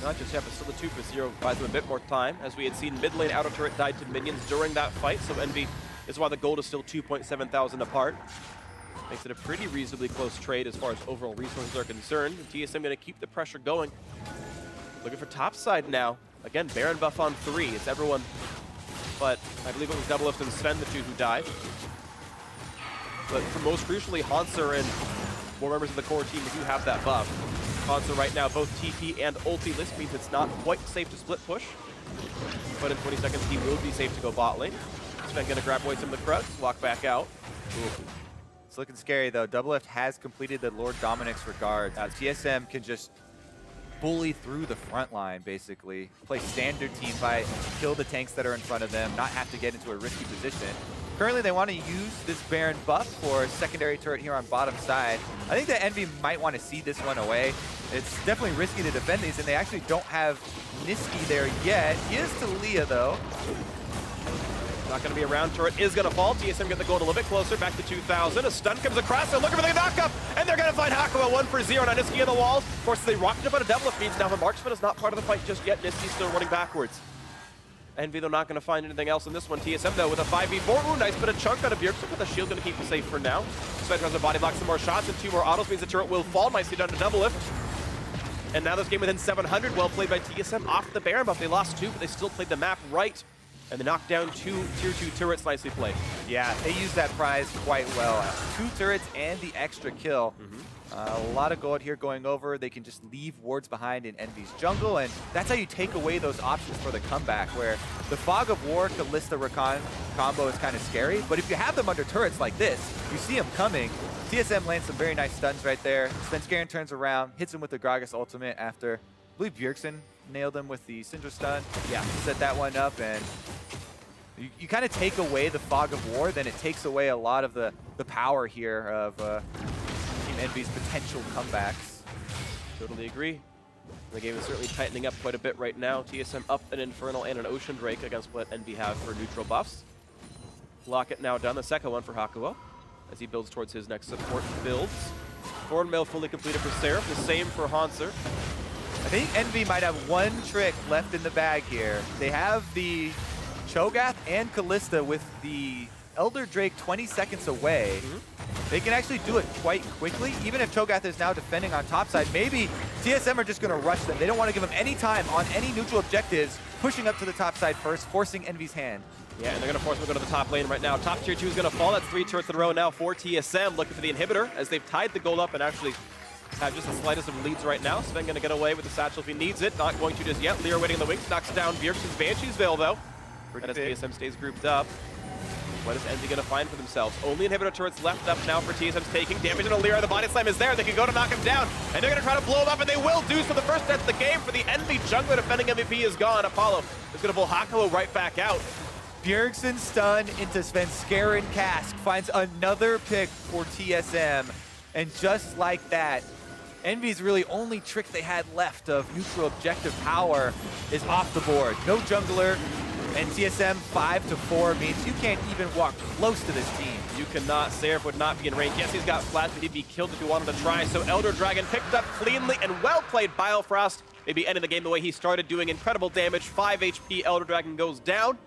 Not just yet, but still the 2 for 0 buys them a bit more time, as we had seen mid lane outer turret died to minions during that fight, so Envy is why the gold is still 2.7 thousand apart. Makes it a pretty reasonably close trade as far as overall resources are concerned. And TSM going to keep the pressure going. Looking for top side now. Again, Baron buff on 3. It's everyone, but I believe it was Doublelift and Sven, the 2 who died. But for most crucially, Hauntzer and more members of the core team do have that buff. Hauntzer right now, both TP and ulti list means it's not quite safe to split push. But in 20 seconds, he will be safe to go bot lane. Sven gonna grab away some of the crowds, walk back out. Ooh. It's looking scary, though. Doublelift has completed the Lord Dominic's regards. TSM can just bully through the front line, basically. Play standard team fight, kill the tanks that are in front of them, not have to get into a risky position. Currently, they want to use this Baron buff for a secondary turret here on bottom side. I think that Envy might want to see this one away. It's definitely risky to defend these, and they actually don't have Nisqy there yet. He is Taliyah, though. Not going to be around. Turret is going to fall. TSM get the goal a little bit closer, back to 2,000. A stun comes across. They're looking for the knock-up, and they're going to find Hakuho 1-for-0 on Nisqy on the walls. Of course, they rocked up on a Doublelift means now the marksman is not part of the fight just yet. Nisqy's still running backwards. Envy, they're not going to find anything else in this one. TSM, though, with a 5v4. Ooh, nice bit of chunk out of Bjergsen, but the shield going to keep him safe for now. Svenskeren has a body block, some more shots, and 2 more autos means the turret will fall. Nicely done to Doublelift. And now this game within 700. Well played by TSM off the Baron buff. They lost 2, but they still played the map right. And they knocked down 2 tier 2 turrets. Nicely played. Yeah, they used that prize quite well. 2 turrets and the extra kill. A lot of gold here going over. They can just leave wards behind in Envy's jungle, and that's how you take away those options for the comeback, where the Fog of War, Kalista, Rakan combo is kind of scary, but if you have them under turrets like this, you see them coming. TSM lands some very nice stuns right there. Svenskeren turns around, hits him with the Gragas ultimate after, I believe Bjergsen nailed him with the Syndra stun. Yeah, set that one up, and you kind of take away the Fog of War, then it takes away a lot of the power here of Team Envy's potential comebacks. Totally agree. The game is certainly tightening up quite a bit right now. TSM up an Infernal and an Ocean Drake against what Envy have for neutral buffs. Locket now done, the second one for Hakuho as he builds towards his next support builds. Thornmail fully completed for Seraph, the same for Hauntzer. I think Envy might have one trick left in the bag here. They have the Cho'Gath and Kalista with the Elder Drake 20 seconds away. They can actually do it quite quickly, even if Cho'Gath is now defending on top side. Maybe TSM are just going to rush them. They don't want to give them any time on any neutral objectives, pushing up to the top side first, forcing Envy's hand. Yeah, and they're going to force them to go to the top lane right now. Top tier 2 is going to fall. That's 3 turrets in a row now for TSM, looking for the inhibitor as they've tied the goal up and actually have just the slightest of leads right now. Sven going to get away with the satchel if he needs it. Not going to just yet. LirA waiting in the wings, knocks down Bjergsen's Banshee's Veil, though. And as TSM stays grouped up, what is Envy going to find for themselves? Only inhibitor turrets left up now for TSM's taking. Damage on LirA, the body slam is there. They can go to knock him down, and they're going to try to blow him up, and they will do so. The first death of the game for the Envy jungler defending MVP is gone. Apollo is going to pull Hakuho right back out. Bjergsen stun into Svenskeren Cask finds another pick for TSM, and just like that, Envy's really only trick they had left of neutral objective power is off the board. No jungler, and TSM 5-4 means you can't even walk close to this team. You cannot. Seraph would not be in range. Yes, he's got flash, but he'd be killed if he wanted to try. So Elder Dragon picked up cleanly and well played Biofrost. Maybe ending the game the way he started, doing incredible damage. 5 HP, Elder Dragon goes down.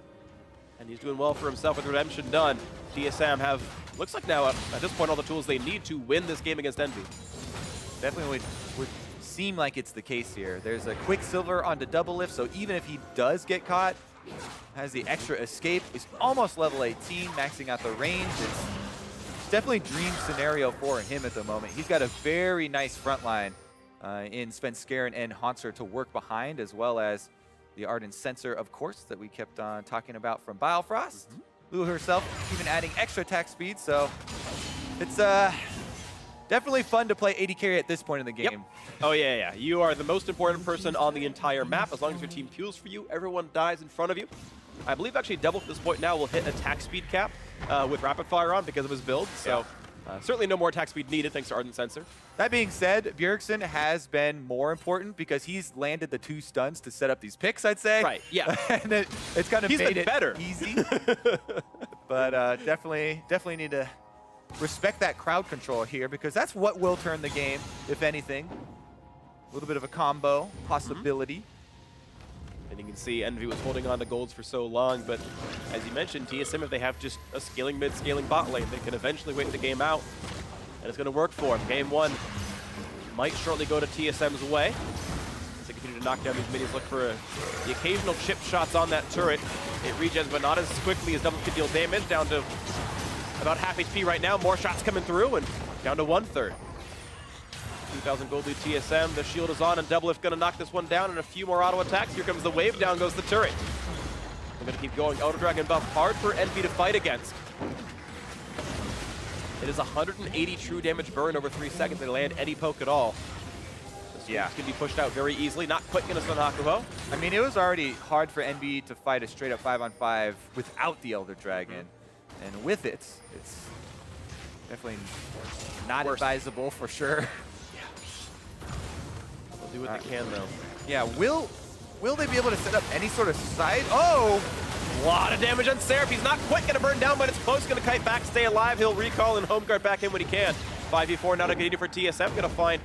And he's doing well for himself with redemption done. TSM have, looks like now, at this point, all the tools they need to win this game against Envy. Definitely would seem like it's the case here. There's a Quicksilver on the Doublelift, so even if he does get caught, has the extra escape, is almost level 18, maxing out the range. It's definitely dream scenario for him at the moment. He's got a very nice front line in Svenskeren and Hauntzer to work behind, as well as the Ardent Sensor, of course, that we kept on talking about from Biofrost. Lulu herself even adding extra attack speed, so it's definitely fun to play AD carry at this point in the game. Yep. Oh, yeah. You are the most important person on the entire map. As long as your team queues for you, everyone dies in front of you. I believe actually Double at this point now will hit attack speed cap with Rapid Fire on because of his build. So certainly no more attack speed needed thanks to Ardent Sensor. That being said, Bjergsen has been more important because he's landed the 2 stuns to set up these picks, I'd say. Right, yeah. And it's kind of made it better. Easy. But definitely need to respect that crowd control here because that's what will turn the game, if anything. A little bit of a combo possibility. And you can see Envy was holding on to golds for so long, but as you mentioned, TSM, if they have just a scaling mid, scaling bot lane, they can eventually wait the game out, and it's going to work for them. Game 1 might shortly go to TSM's way. As they continue to knock down these minis, look for the occasional chip shots on that turret. It regens, but not as quickly as Double can deal damage, down to about half HP right now. More shots coming through, and down to 1/3. 2,000 gold lead TSM. The shield is on, and Doublelift going to knock this one down, and a few more auto attacks. Here comes the wave. Down goes the turret. They're going to keep going. Elder Dragon buff hard for Envy to fight against. It is 180 true damage burn over 3 seconds. They land any poke at all. Yeah, it's going to be pushed out very easily. Not quite going to stun Hakuho. I mean, it was already hard for NB to fight a straight-up 5-on-5 without the Elder Dragon. And with it, it's definitely not advisable for sure. Yeah. They'll do what they can, though. Yeah, will they be able to set up any sort of side? Oh! A lot of damage on Seraph. He's not quite going to burn down, but it's close. Going to kite back, stay alive. He'll recall and home guard back in when he can. 5v4, not a good idea for TSM. Going to find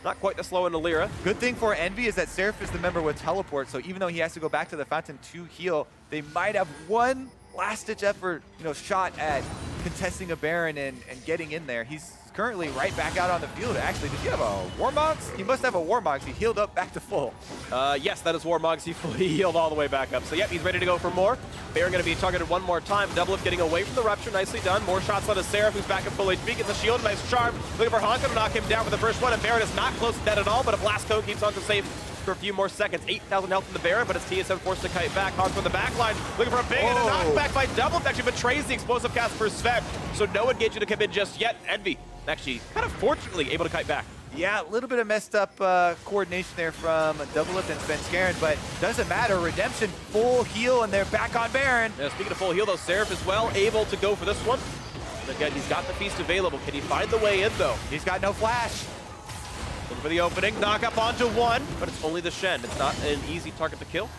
not quite the slow into LirA. Good thing for Envy is that Seraph is the member with teleport, so even though he has to go back to the fountain to heal, they might have one last-ditch effort, shot at contesting a Baron and getting in there. He's currently right back out on the field. Actually, did you have a Warmogs? He must have a Warmogs. He healed up back to full. Yes, that is Warmogs. He fully healed all the way back up. So, yep, he's ready to go for more. Baron going to be targeted one more time. Doublelift getting away from the Rupture. Nicely done. More shots on a Seraph, who's back at full HP. Gets a shield. Nice charm. Looking for Hauntzer to knock him down for the first one. And Baron is not close to dead at all, but a Blast Cone keeps Hauntzer safe for a few more seconds. 8,000 health in the Baron, but it's TSM forced to kite back. Hauntzer on the back line. Looking for a big and a knockback by Doublelift. Actually betrays the explosive cast for Sven. So no engagement to come in just yet. Envy actually kind of fortunately able to kite back. Yeah, a little bit of messed up coordination there from Doublelift and Svenskeren, but doesn't matter. Redemption, full heal, and they're back on Baron. Yeah, speaking of full heal, though, Seraph is well able to go for this one. And again, he's got the feast available. Can he find the way in, though? He's got no flash. Looking for the opening, knock up onto one, but it's only the Shen. It's not an easy target to kill.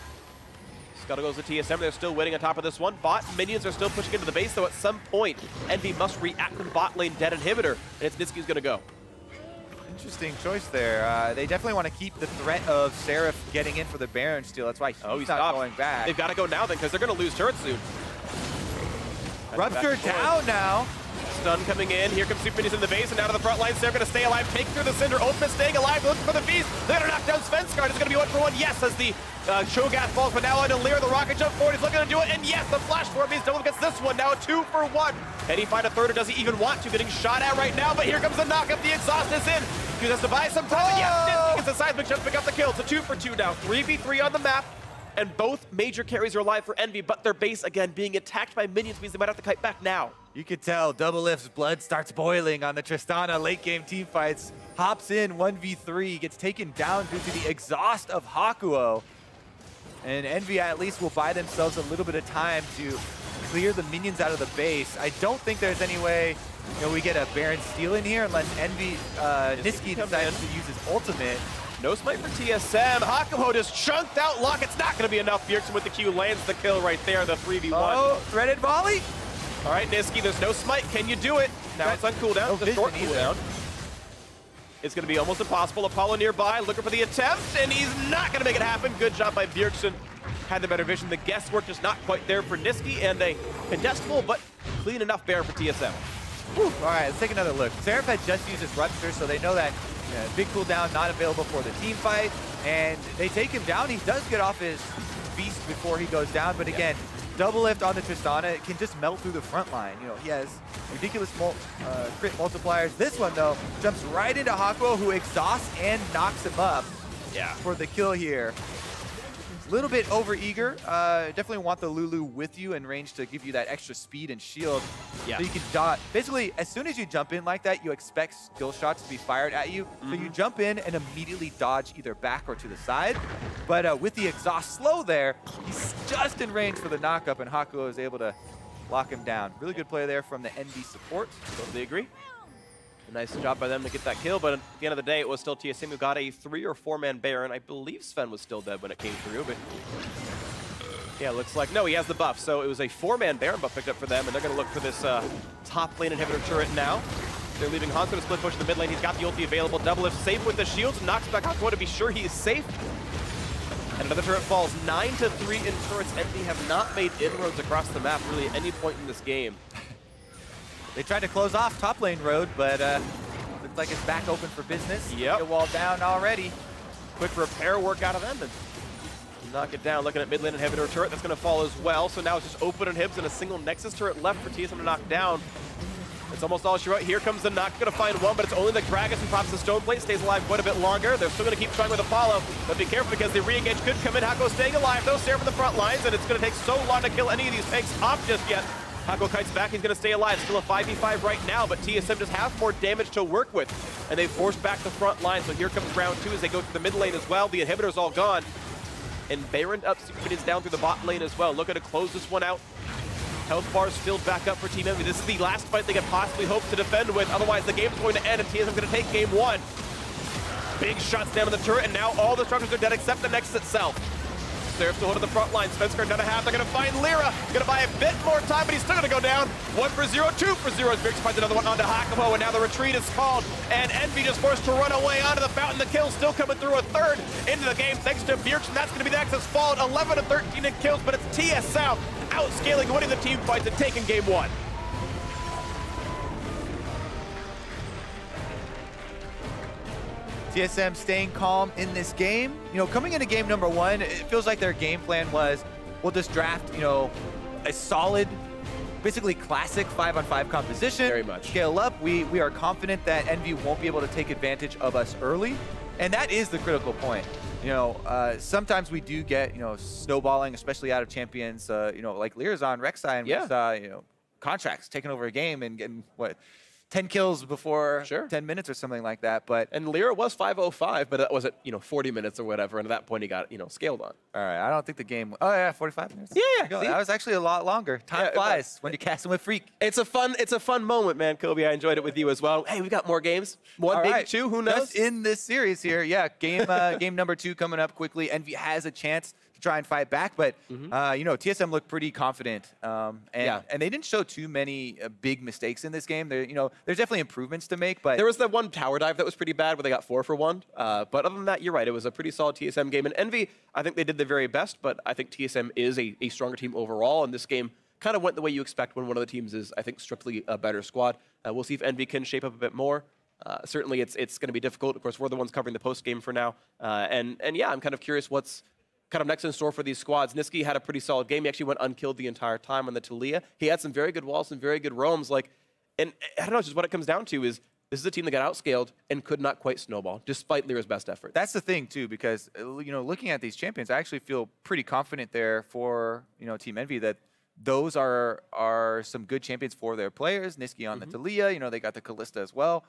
Scuttle goes to TSM. They're still waiting on top of this one. Bot minions are still pushing into the base, though at some point, Envy must react with bot lane dead inhibitor, and it's Nisqy's going to go. Interesting choice there. They definitely want to keep the threat of Seraph getting in for the Baron steal. That's why he's not going back. They've got to go now then, because they're going to lose turrets soon. Rupture down now. Stun coming in. Here comes Super Minions in the base, and out of the front lines, they're going to stay alive. Take through the Syndra. Ultimate staying alive. Looking for the feast. They're going to knock down Svenskeren. It's going to be 1-for-1. Yes, as the Cho'Gath falls, but now onto LirA. The rocket jump forward. He's looking to do it, and yes, the flash forward means Doublelift gets this one. Now a 2-for-1. Can he find a third, or does he even want to? Getting shot at right now, but here comes the knockup. The exhaust is in. He has to buy some time. And yes, gets the seismic jump to pick up the kill. It's a 2-for-2 now. 3v3 on the map. And both major carries are alive for Envy, but their base, again, being attacked by minions means they might have to kite back now. You could tell Doublelift's blood starts boiling on the Tristana late game team fights. Hops in 1v3, gets taken down due to the exhaust of Hakuho. And Envy at least will buy themselves a little bit of time to clear the minions out of the base. I don't think there's any way we get a Baron steal in here unless Envy, Nisqy decides to use his ultimate. No smite for TSM. Hakuho just chunked out Lock. It's not going to be enough. Bjergsen with the Q lands the kill right there, the 3v1. Oh, threaded volley. All right, Nisqy, there's no smite. Can you do it? Now it's on cooldown. The short cooldown. It's going to be almost impossible. Apollo nearby, looking for the attempt, and he's not going to make it happen. Good job by Bjergsen. Had the better vision. The guesswork just not quite there for Nisqy, and a contestable but clean enough Baron for TSM. Whew. All right, let's take another look. Seraph had just used his Rupture, so they know that big cooldown not available for the team fight, and they take him down. He does get off his beast before he goes down, but again, Doublelift on the Tristana can just melt through the front line. He has ridiculous crit multipliers. This one, though, jumps right into Hakuho, who exhausts and knocks him up for the kill here. A little bit over-eager. Definitely want the Lulu with you in range to give you that extra speed and shield. So you can dodge. Basically, as soon as you jump in like that, you expect skill shots to be fired at you. So you jump in and immediately dodge either back or to the side. But with the exhaust slow there, he's just in range for the knockup, and Hakuho is able to lock him down. Really good play there from the NB support. Totally agree. A nice job by them to get that kill, but at the end of the day, it was still TSM who got a 3- or 4-man Baron. I believe Sven was still dead when it came through, but yeah, looks like, no, he has the buff. So it was a 4-man Baron buff picked up for them, and they're going to look for this top lane inhibitor turret now. They're leaving Hauntzer to split push in the mid lane. He's got the ulti available. Doublelift safe with the shields, knocks back Hakuho to be sure he is safe. And another turret falls. 9-3 in turrets. Envy have not made inroads across the map really at any point in this game. They tried to close off top lane road, but looks like it's back open for business. Yep. Get wall down already. Quick repair work out of them and knock it down. Looking at mid lane inhibitor turret, that's going to fall as well. So now it's just open inhibs and a single Nexus turret left for TSM to knock down. It's almost all she wrote. Here comes the knock. Going to find one, but it's only the Gragas who pops the stone plate. Stays alive quite a bit longer. They're still going to keep trying with Apollo, but be careful because the re-engage could come in. Hakuho staying alive though. Seraph in the front lines, and it's going to take so long to kill any of these tanks off just yet. Hakuho kites back, he's gonna stay alive. Still a 5v5 right now, but TSM just have more damage to work with. And they force back the front line, so here comes round 2 as they go to the mid lane as well. The inhibitor's all gone. And Baron up is down through the bot lane as well. Looking to close this one out. Health bars filled back up for Team Envy. This is the last fight they could possibly hope to defend with. Otherwise, the game's going to end, and TSM going to take game 1. Big shots down on the turret, and now all the structures are dead except the Nexus itself. Seraph still holding the front line. Svenskeren down a half. They're going to find LirA. Going to buy a bit more time, but he's still going to go down. 1 for 0, 2 for 0. As Bjergsen finds another one onto Hakuho, and now the retreat is called. And Envy just forced to run away onto the fountain. The kill still coming through, a third into the game thanks to Bjergsen. That's going to be the Nexus followed. 11 to 13 in kills, but it's TSM outscaling, winning the team fights and taking game 1. TSM staying calm in this game. You know, coming into game number 1, it feels like their game plan was, we'll just draft, you know, a solid, basically classic 5-on-5 composition. Very much. Scale up. We are confident that Envy won't be able to take advantage of us early. And that is the critical point. You know, sometimes we do get, you know, snowballing, especially out of champions, you know, like LirA's on Rek'Sai, and we saw, you know, contracts taking over a game and getting, what, 10 kills before 10 minutes or something like that. But and LirA was 505, but that was at, you know, 40 minutes or whatever, and at that point he got, you know, scaled on. All right, I don't think the game. Oh yeah, 45 minutes. Yeah, that was actually a lot longer. Time flies when you're casting with Freak. It's a fun moment, man, Kobe. I enjoyed it with you as well. Hey, we got more games. One, maybe two. Who knows? Just in this series here, yeah. Game number 2 coming up quickly. Envy has a chance to try and fight back, but you know, TSM looked pretty confident, and they didn't show too many big mistakes in this game. There, you know, there's definitely improvements to make, but there was that one tower dive that was pretty bad where they got 4 for 1. But other than that, you're right. It was a pretty solid TSM game. And Envy, I think they did their very best, but I think TSM is a stronger team overall, and this game kind of went the way you expect when one of the teams is, I think, strictly a better squad. We'll see if Envy can shape up a bit more. Certainly, it's going to be difficult. Of course, we're the ones covering the post game for now. And yeah, I'm kind of curious what's kind of next in store for these squads. Nisqy had a pretty solid game. He actually went unkilled the entire time on the Taliyah. He had some very good walls, some very good roams. Like, and I don't know, just what it comes down to is this is a team that got outscaled and could not quite snowball, despite LirA's best effort. That's the thing, too, because, you know, looking at these champions, I actually feel pretty confident there for, you know, Team Envy that those are some good champions for their players. Nisqy on the Taliyah, you know, they got the Kalista as well.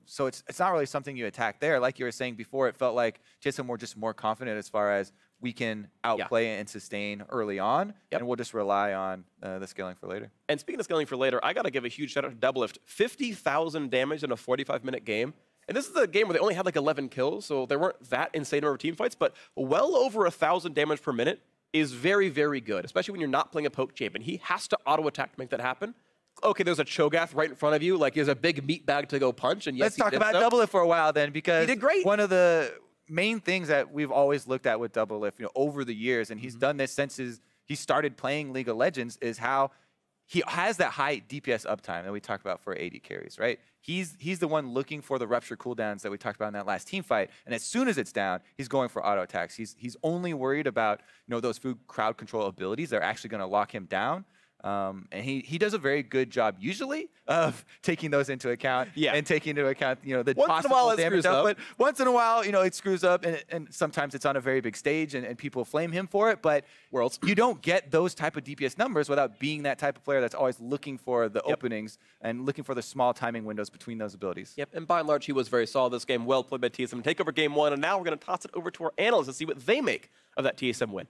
So it's not really something you attack there. Like you were saying before, it felt like TSM were just more confident as far as we can outplay and sustain early on, and we'll just rely on the scaling for later. And speaking of scaling for later, I got to give a huge shout out to Doublelift. 50,000 damage in a 45-minute game. And this is a game where they only had like 11 kills, so there weren't that insane number of team fights, but well over 1,000 damage per minute is very, very good, especially when you're not playing a poke champion. He has to auto-attack to make that happen. Okay, there's a Cho'Gath right in front of you, like there's a big meat bag to go punch, and yes, let's talk about Doublelift for a while then, because he did great. One of the main things that we've always looked at with Doublelift, you know, over the years, and he's done this since he started playing League of Legends, is how he has that high DPS uptime that we talked about for AD carries, right? He's the one looking for the rupture cooldowns that we talked about in that last team fight, and as soon as it's down, he's going for auto attacks. He's only worried about, you know, those food crowd control abilities that are actually going to lock him down. And he does a very good job usually of taking those into account and taking into account, you know, the possible damage up. But once in a while, you know, it screws up, and sometimes it's on a very big stage and people flame him for it. But you don't get those type of DPS numbers without being that type of player that's always looking for the openings and looking for the small timing windows between those abilities. And by and large, he was very solid this game. Well played by TSM. Take over game 1, and now we're going to toss it over to our analysts and see what they make of that TSM win.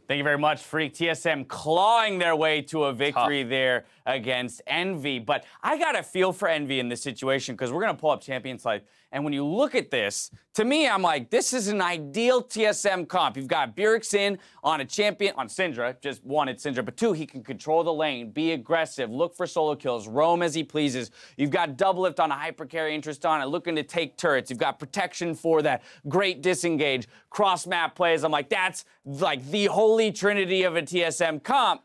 Thank you very much, Freak. TSM clawing their way to a victory there against Envy. But I got a feel for Envy in this situation because we're going to pull up Champions Life. And when you look at this, to me, I'm like, this is an ideal TSM comp. You've got Bjergsen on a champion, on Syndra, just one, it's Syndra, but two, he can control the lane, be aggressive, look for solo kills, roam as he pleases. You've got Doublelift on a hyper carry in Tristana, looking to take turrets. You've got protection for that, great disengage, cross-map plays. I'm like, that's like the holy trinity of a TSM comp.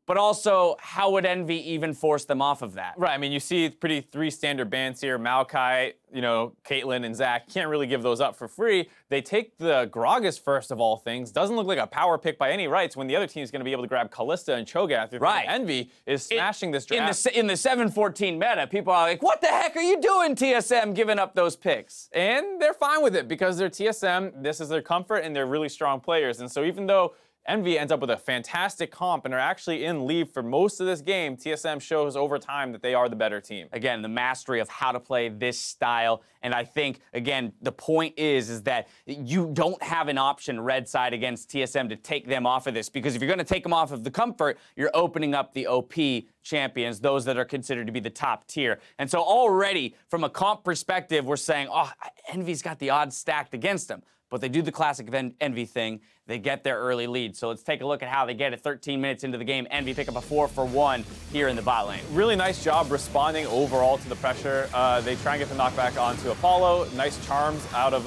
But also, how would Envy even force them off of that? Right, I mean, you see pretty 3 standard bans here. Maokai, you know, Caitlyn and Zach can't really give those up for free. They take the Gragas first of all things. Doesn't look like a power pick by any rights when the other team's going to be able to grab Kalista and Cho'Gath. Right. Envy is smashing this draft. In the 7-14 meta, people are like, what the heck are you doing, TSM, giving up those picks? And they're fine with it because they're TSM. This is their comfort, and they're really strong players. And so even though Envy ends up with a fantastic comp and are actually in lead for most of this game. TSM shows over time that they are the better team. Again, the mastery of how to play this style. And I think, again, the point is that you don't have an option red side against TSM to take them off of this, because if you're going to take them off of the comfort, you're opening up the OP champions, those that are considered to be the top tier. And so already, from a comp perspective, we're saying, oh, Envy's got the odds stacked against them. But they do the classic Envy thing. They get their early lead. So let's take a look at how they get it 13 minutes into the game. Envy pick up a 4-for-1 here in the bot lane. Really nice job responding overall to the pressure. They try and get the knockback onto Apollo. Nice charms out of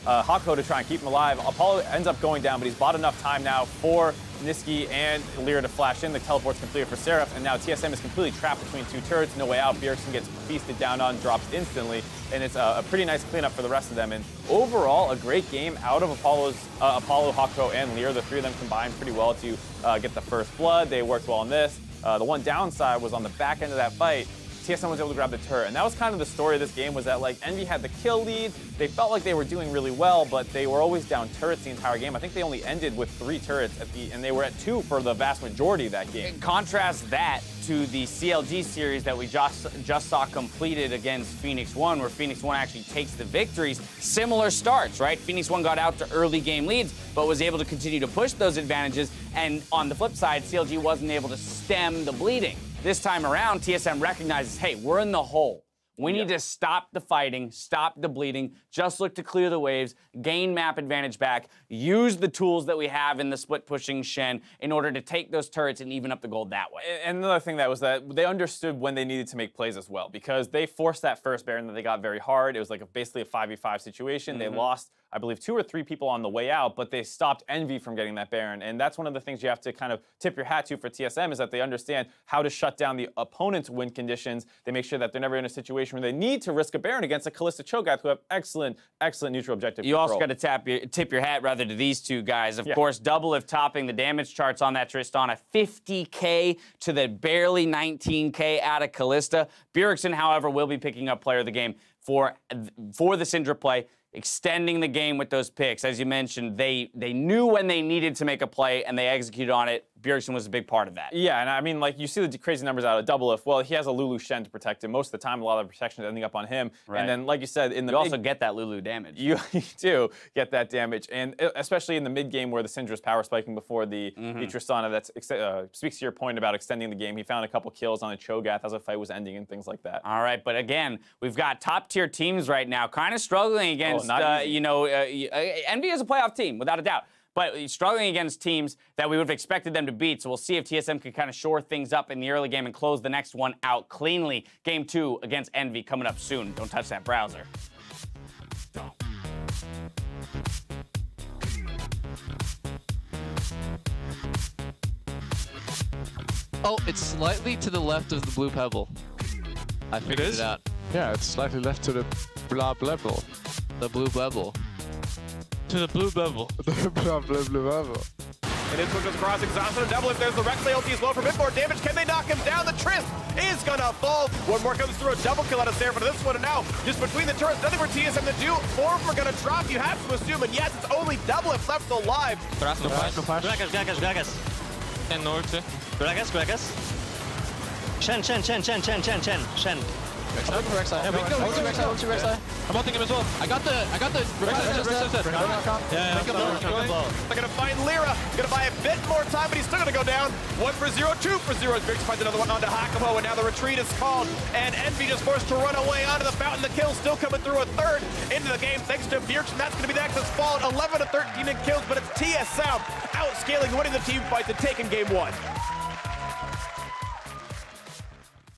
Hakuho to try and keep him alive. Apollo ends up going down, but he's bought enough time now for Nisqy and LirA to flash in. The teleport's completed for Seraph, and now TSM is completely trapped between two turrets. No way out. Bjergsen gets feasted down on, drops instantly, and it's a pretty nice cleanup for the rest of them. And overall, a great game out of Apollo, Hakuho, and LirA. The three of them combined pretty well to get the first blood. They worked well on this. The one downside was on the back end of that fight, TSM was able to grab the turret. And that was kind of the story of this game, was that like Envy had the kill lead. They felt like they were doing really well, but they were always down turrets the entire game. I think they only ended with 3 turrets and they were at 2 for the vast majority of that game. Contrast that to the CLG series that we just saw completed against Phoenix One, where Phoenix One actually takes the victories. Similar starts, right? Phoenix One got out to early game leads, but was able to continue to push those advantages. And on the flip side, CLG wasn't able to stem the bleeding. This time around, TSM recognizes, hey, we're in the hole. We need to stop the fighting, stop the bleeding, just look to clear the waves, gain map advantage back, use the tools that we have in the split pushing Shen in order to take those turrets and even up the gold that way. And another thing that was that they understood when they needed to make plays as well, because they forced that first Baron that they got very hard. It was like basically a 5v5 situation. They lost, I believe, 2 or 3 people on the way out, but they stopped Envy from getting that Baron. And that's one of the things you have to kind of tip your hat to for TSM, is that they understand how to shut down the opponent's win conditions. They make sure that they're never in a situation where they need to risk a Baron against a Kalista Cho'Gath, who have excellent neutral objective You control. also got to tip your hat rather to these two guys. Of course, Doublelift topping the damage charts on that Tristana, 50K to the barely 19K out of Kalista. Bjergsen, however, will be picking up player of the game for the Syndra play, extending the game with those picks. As you mentioned, they knew when they needed to make a play, and they executed on it. Bjergsen was a big part of that. Yeah, and I mean, like, you see the crazy numbers out of Doublelift. Well, he has a Lulu Shen to protect him. Most of the time, a lot of the protection is ending up on him. Right. And then, like you said, in the you also get that Lulu damage. You do get that damage, and especially in the mid game where the Syndra's power spiking before the Tristana. That speaks to your point about extending the game. He found a couple kills on a Cho'Gath as a fight was ending and things like that. All right, but again, we've got top tier teams right now, kind of struggling against, Envy is a playoff team without a doubt. But struggling against teams that we would have expected them to beat. So we'll see if TSM can kind of shore things up in the early game and close the next one out cleanly. Game 2 against Envy coming up soon. Don't touch that browser. Oh, it's slightly to the left of the blue pebble. I figured it out. Yeah, it's slightly left to the blob level. The blue bubble. To the blue level. The blue level. And this one goes across, exhausted him, Doublelift. There's the Rek'Sai ulti as well for a bit more damage. Can they knock him down? The Trist is gonna fall. One more comes through, a double kill out of Seraph for this one, and now just between the turrets, nothing for TSM to do. 4 of them are gonna drop, you have to assume, and yes, it's only Doublelift left alive. Gragas. En Norte. Gragas. Shen. I'm looking for Rek'Sai. Rek'Sai. I'm hunting him as well. I got the They're gonna find LirA, gonna buy a bit more time, but he's still gonna go down. 1 for 0, 2 for 0 as Bjergsen finds another one onto Hakuho, and now the retreat is called, and Envy just forced to run away onto the fountain. The kill still coming through, a third into the game thanks to Bjergsen. That's gonna be the next fallen 11 to 13 in kills, but it's TSM outscaling, winning the team fight to take in game 1.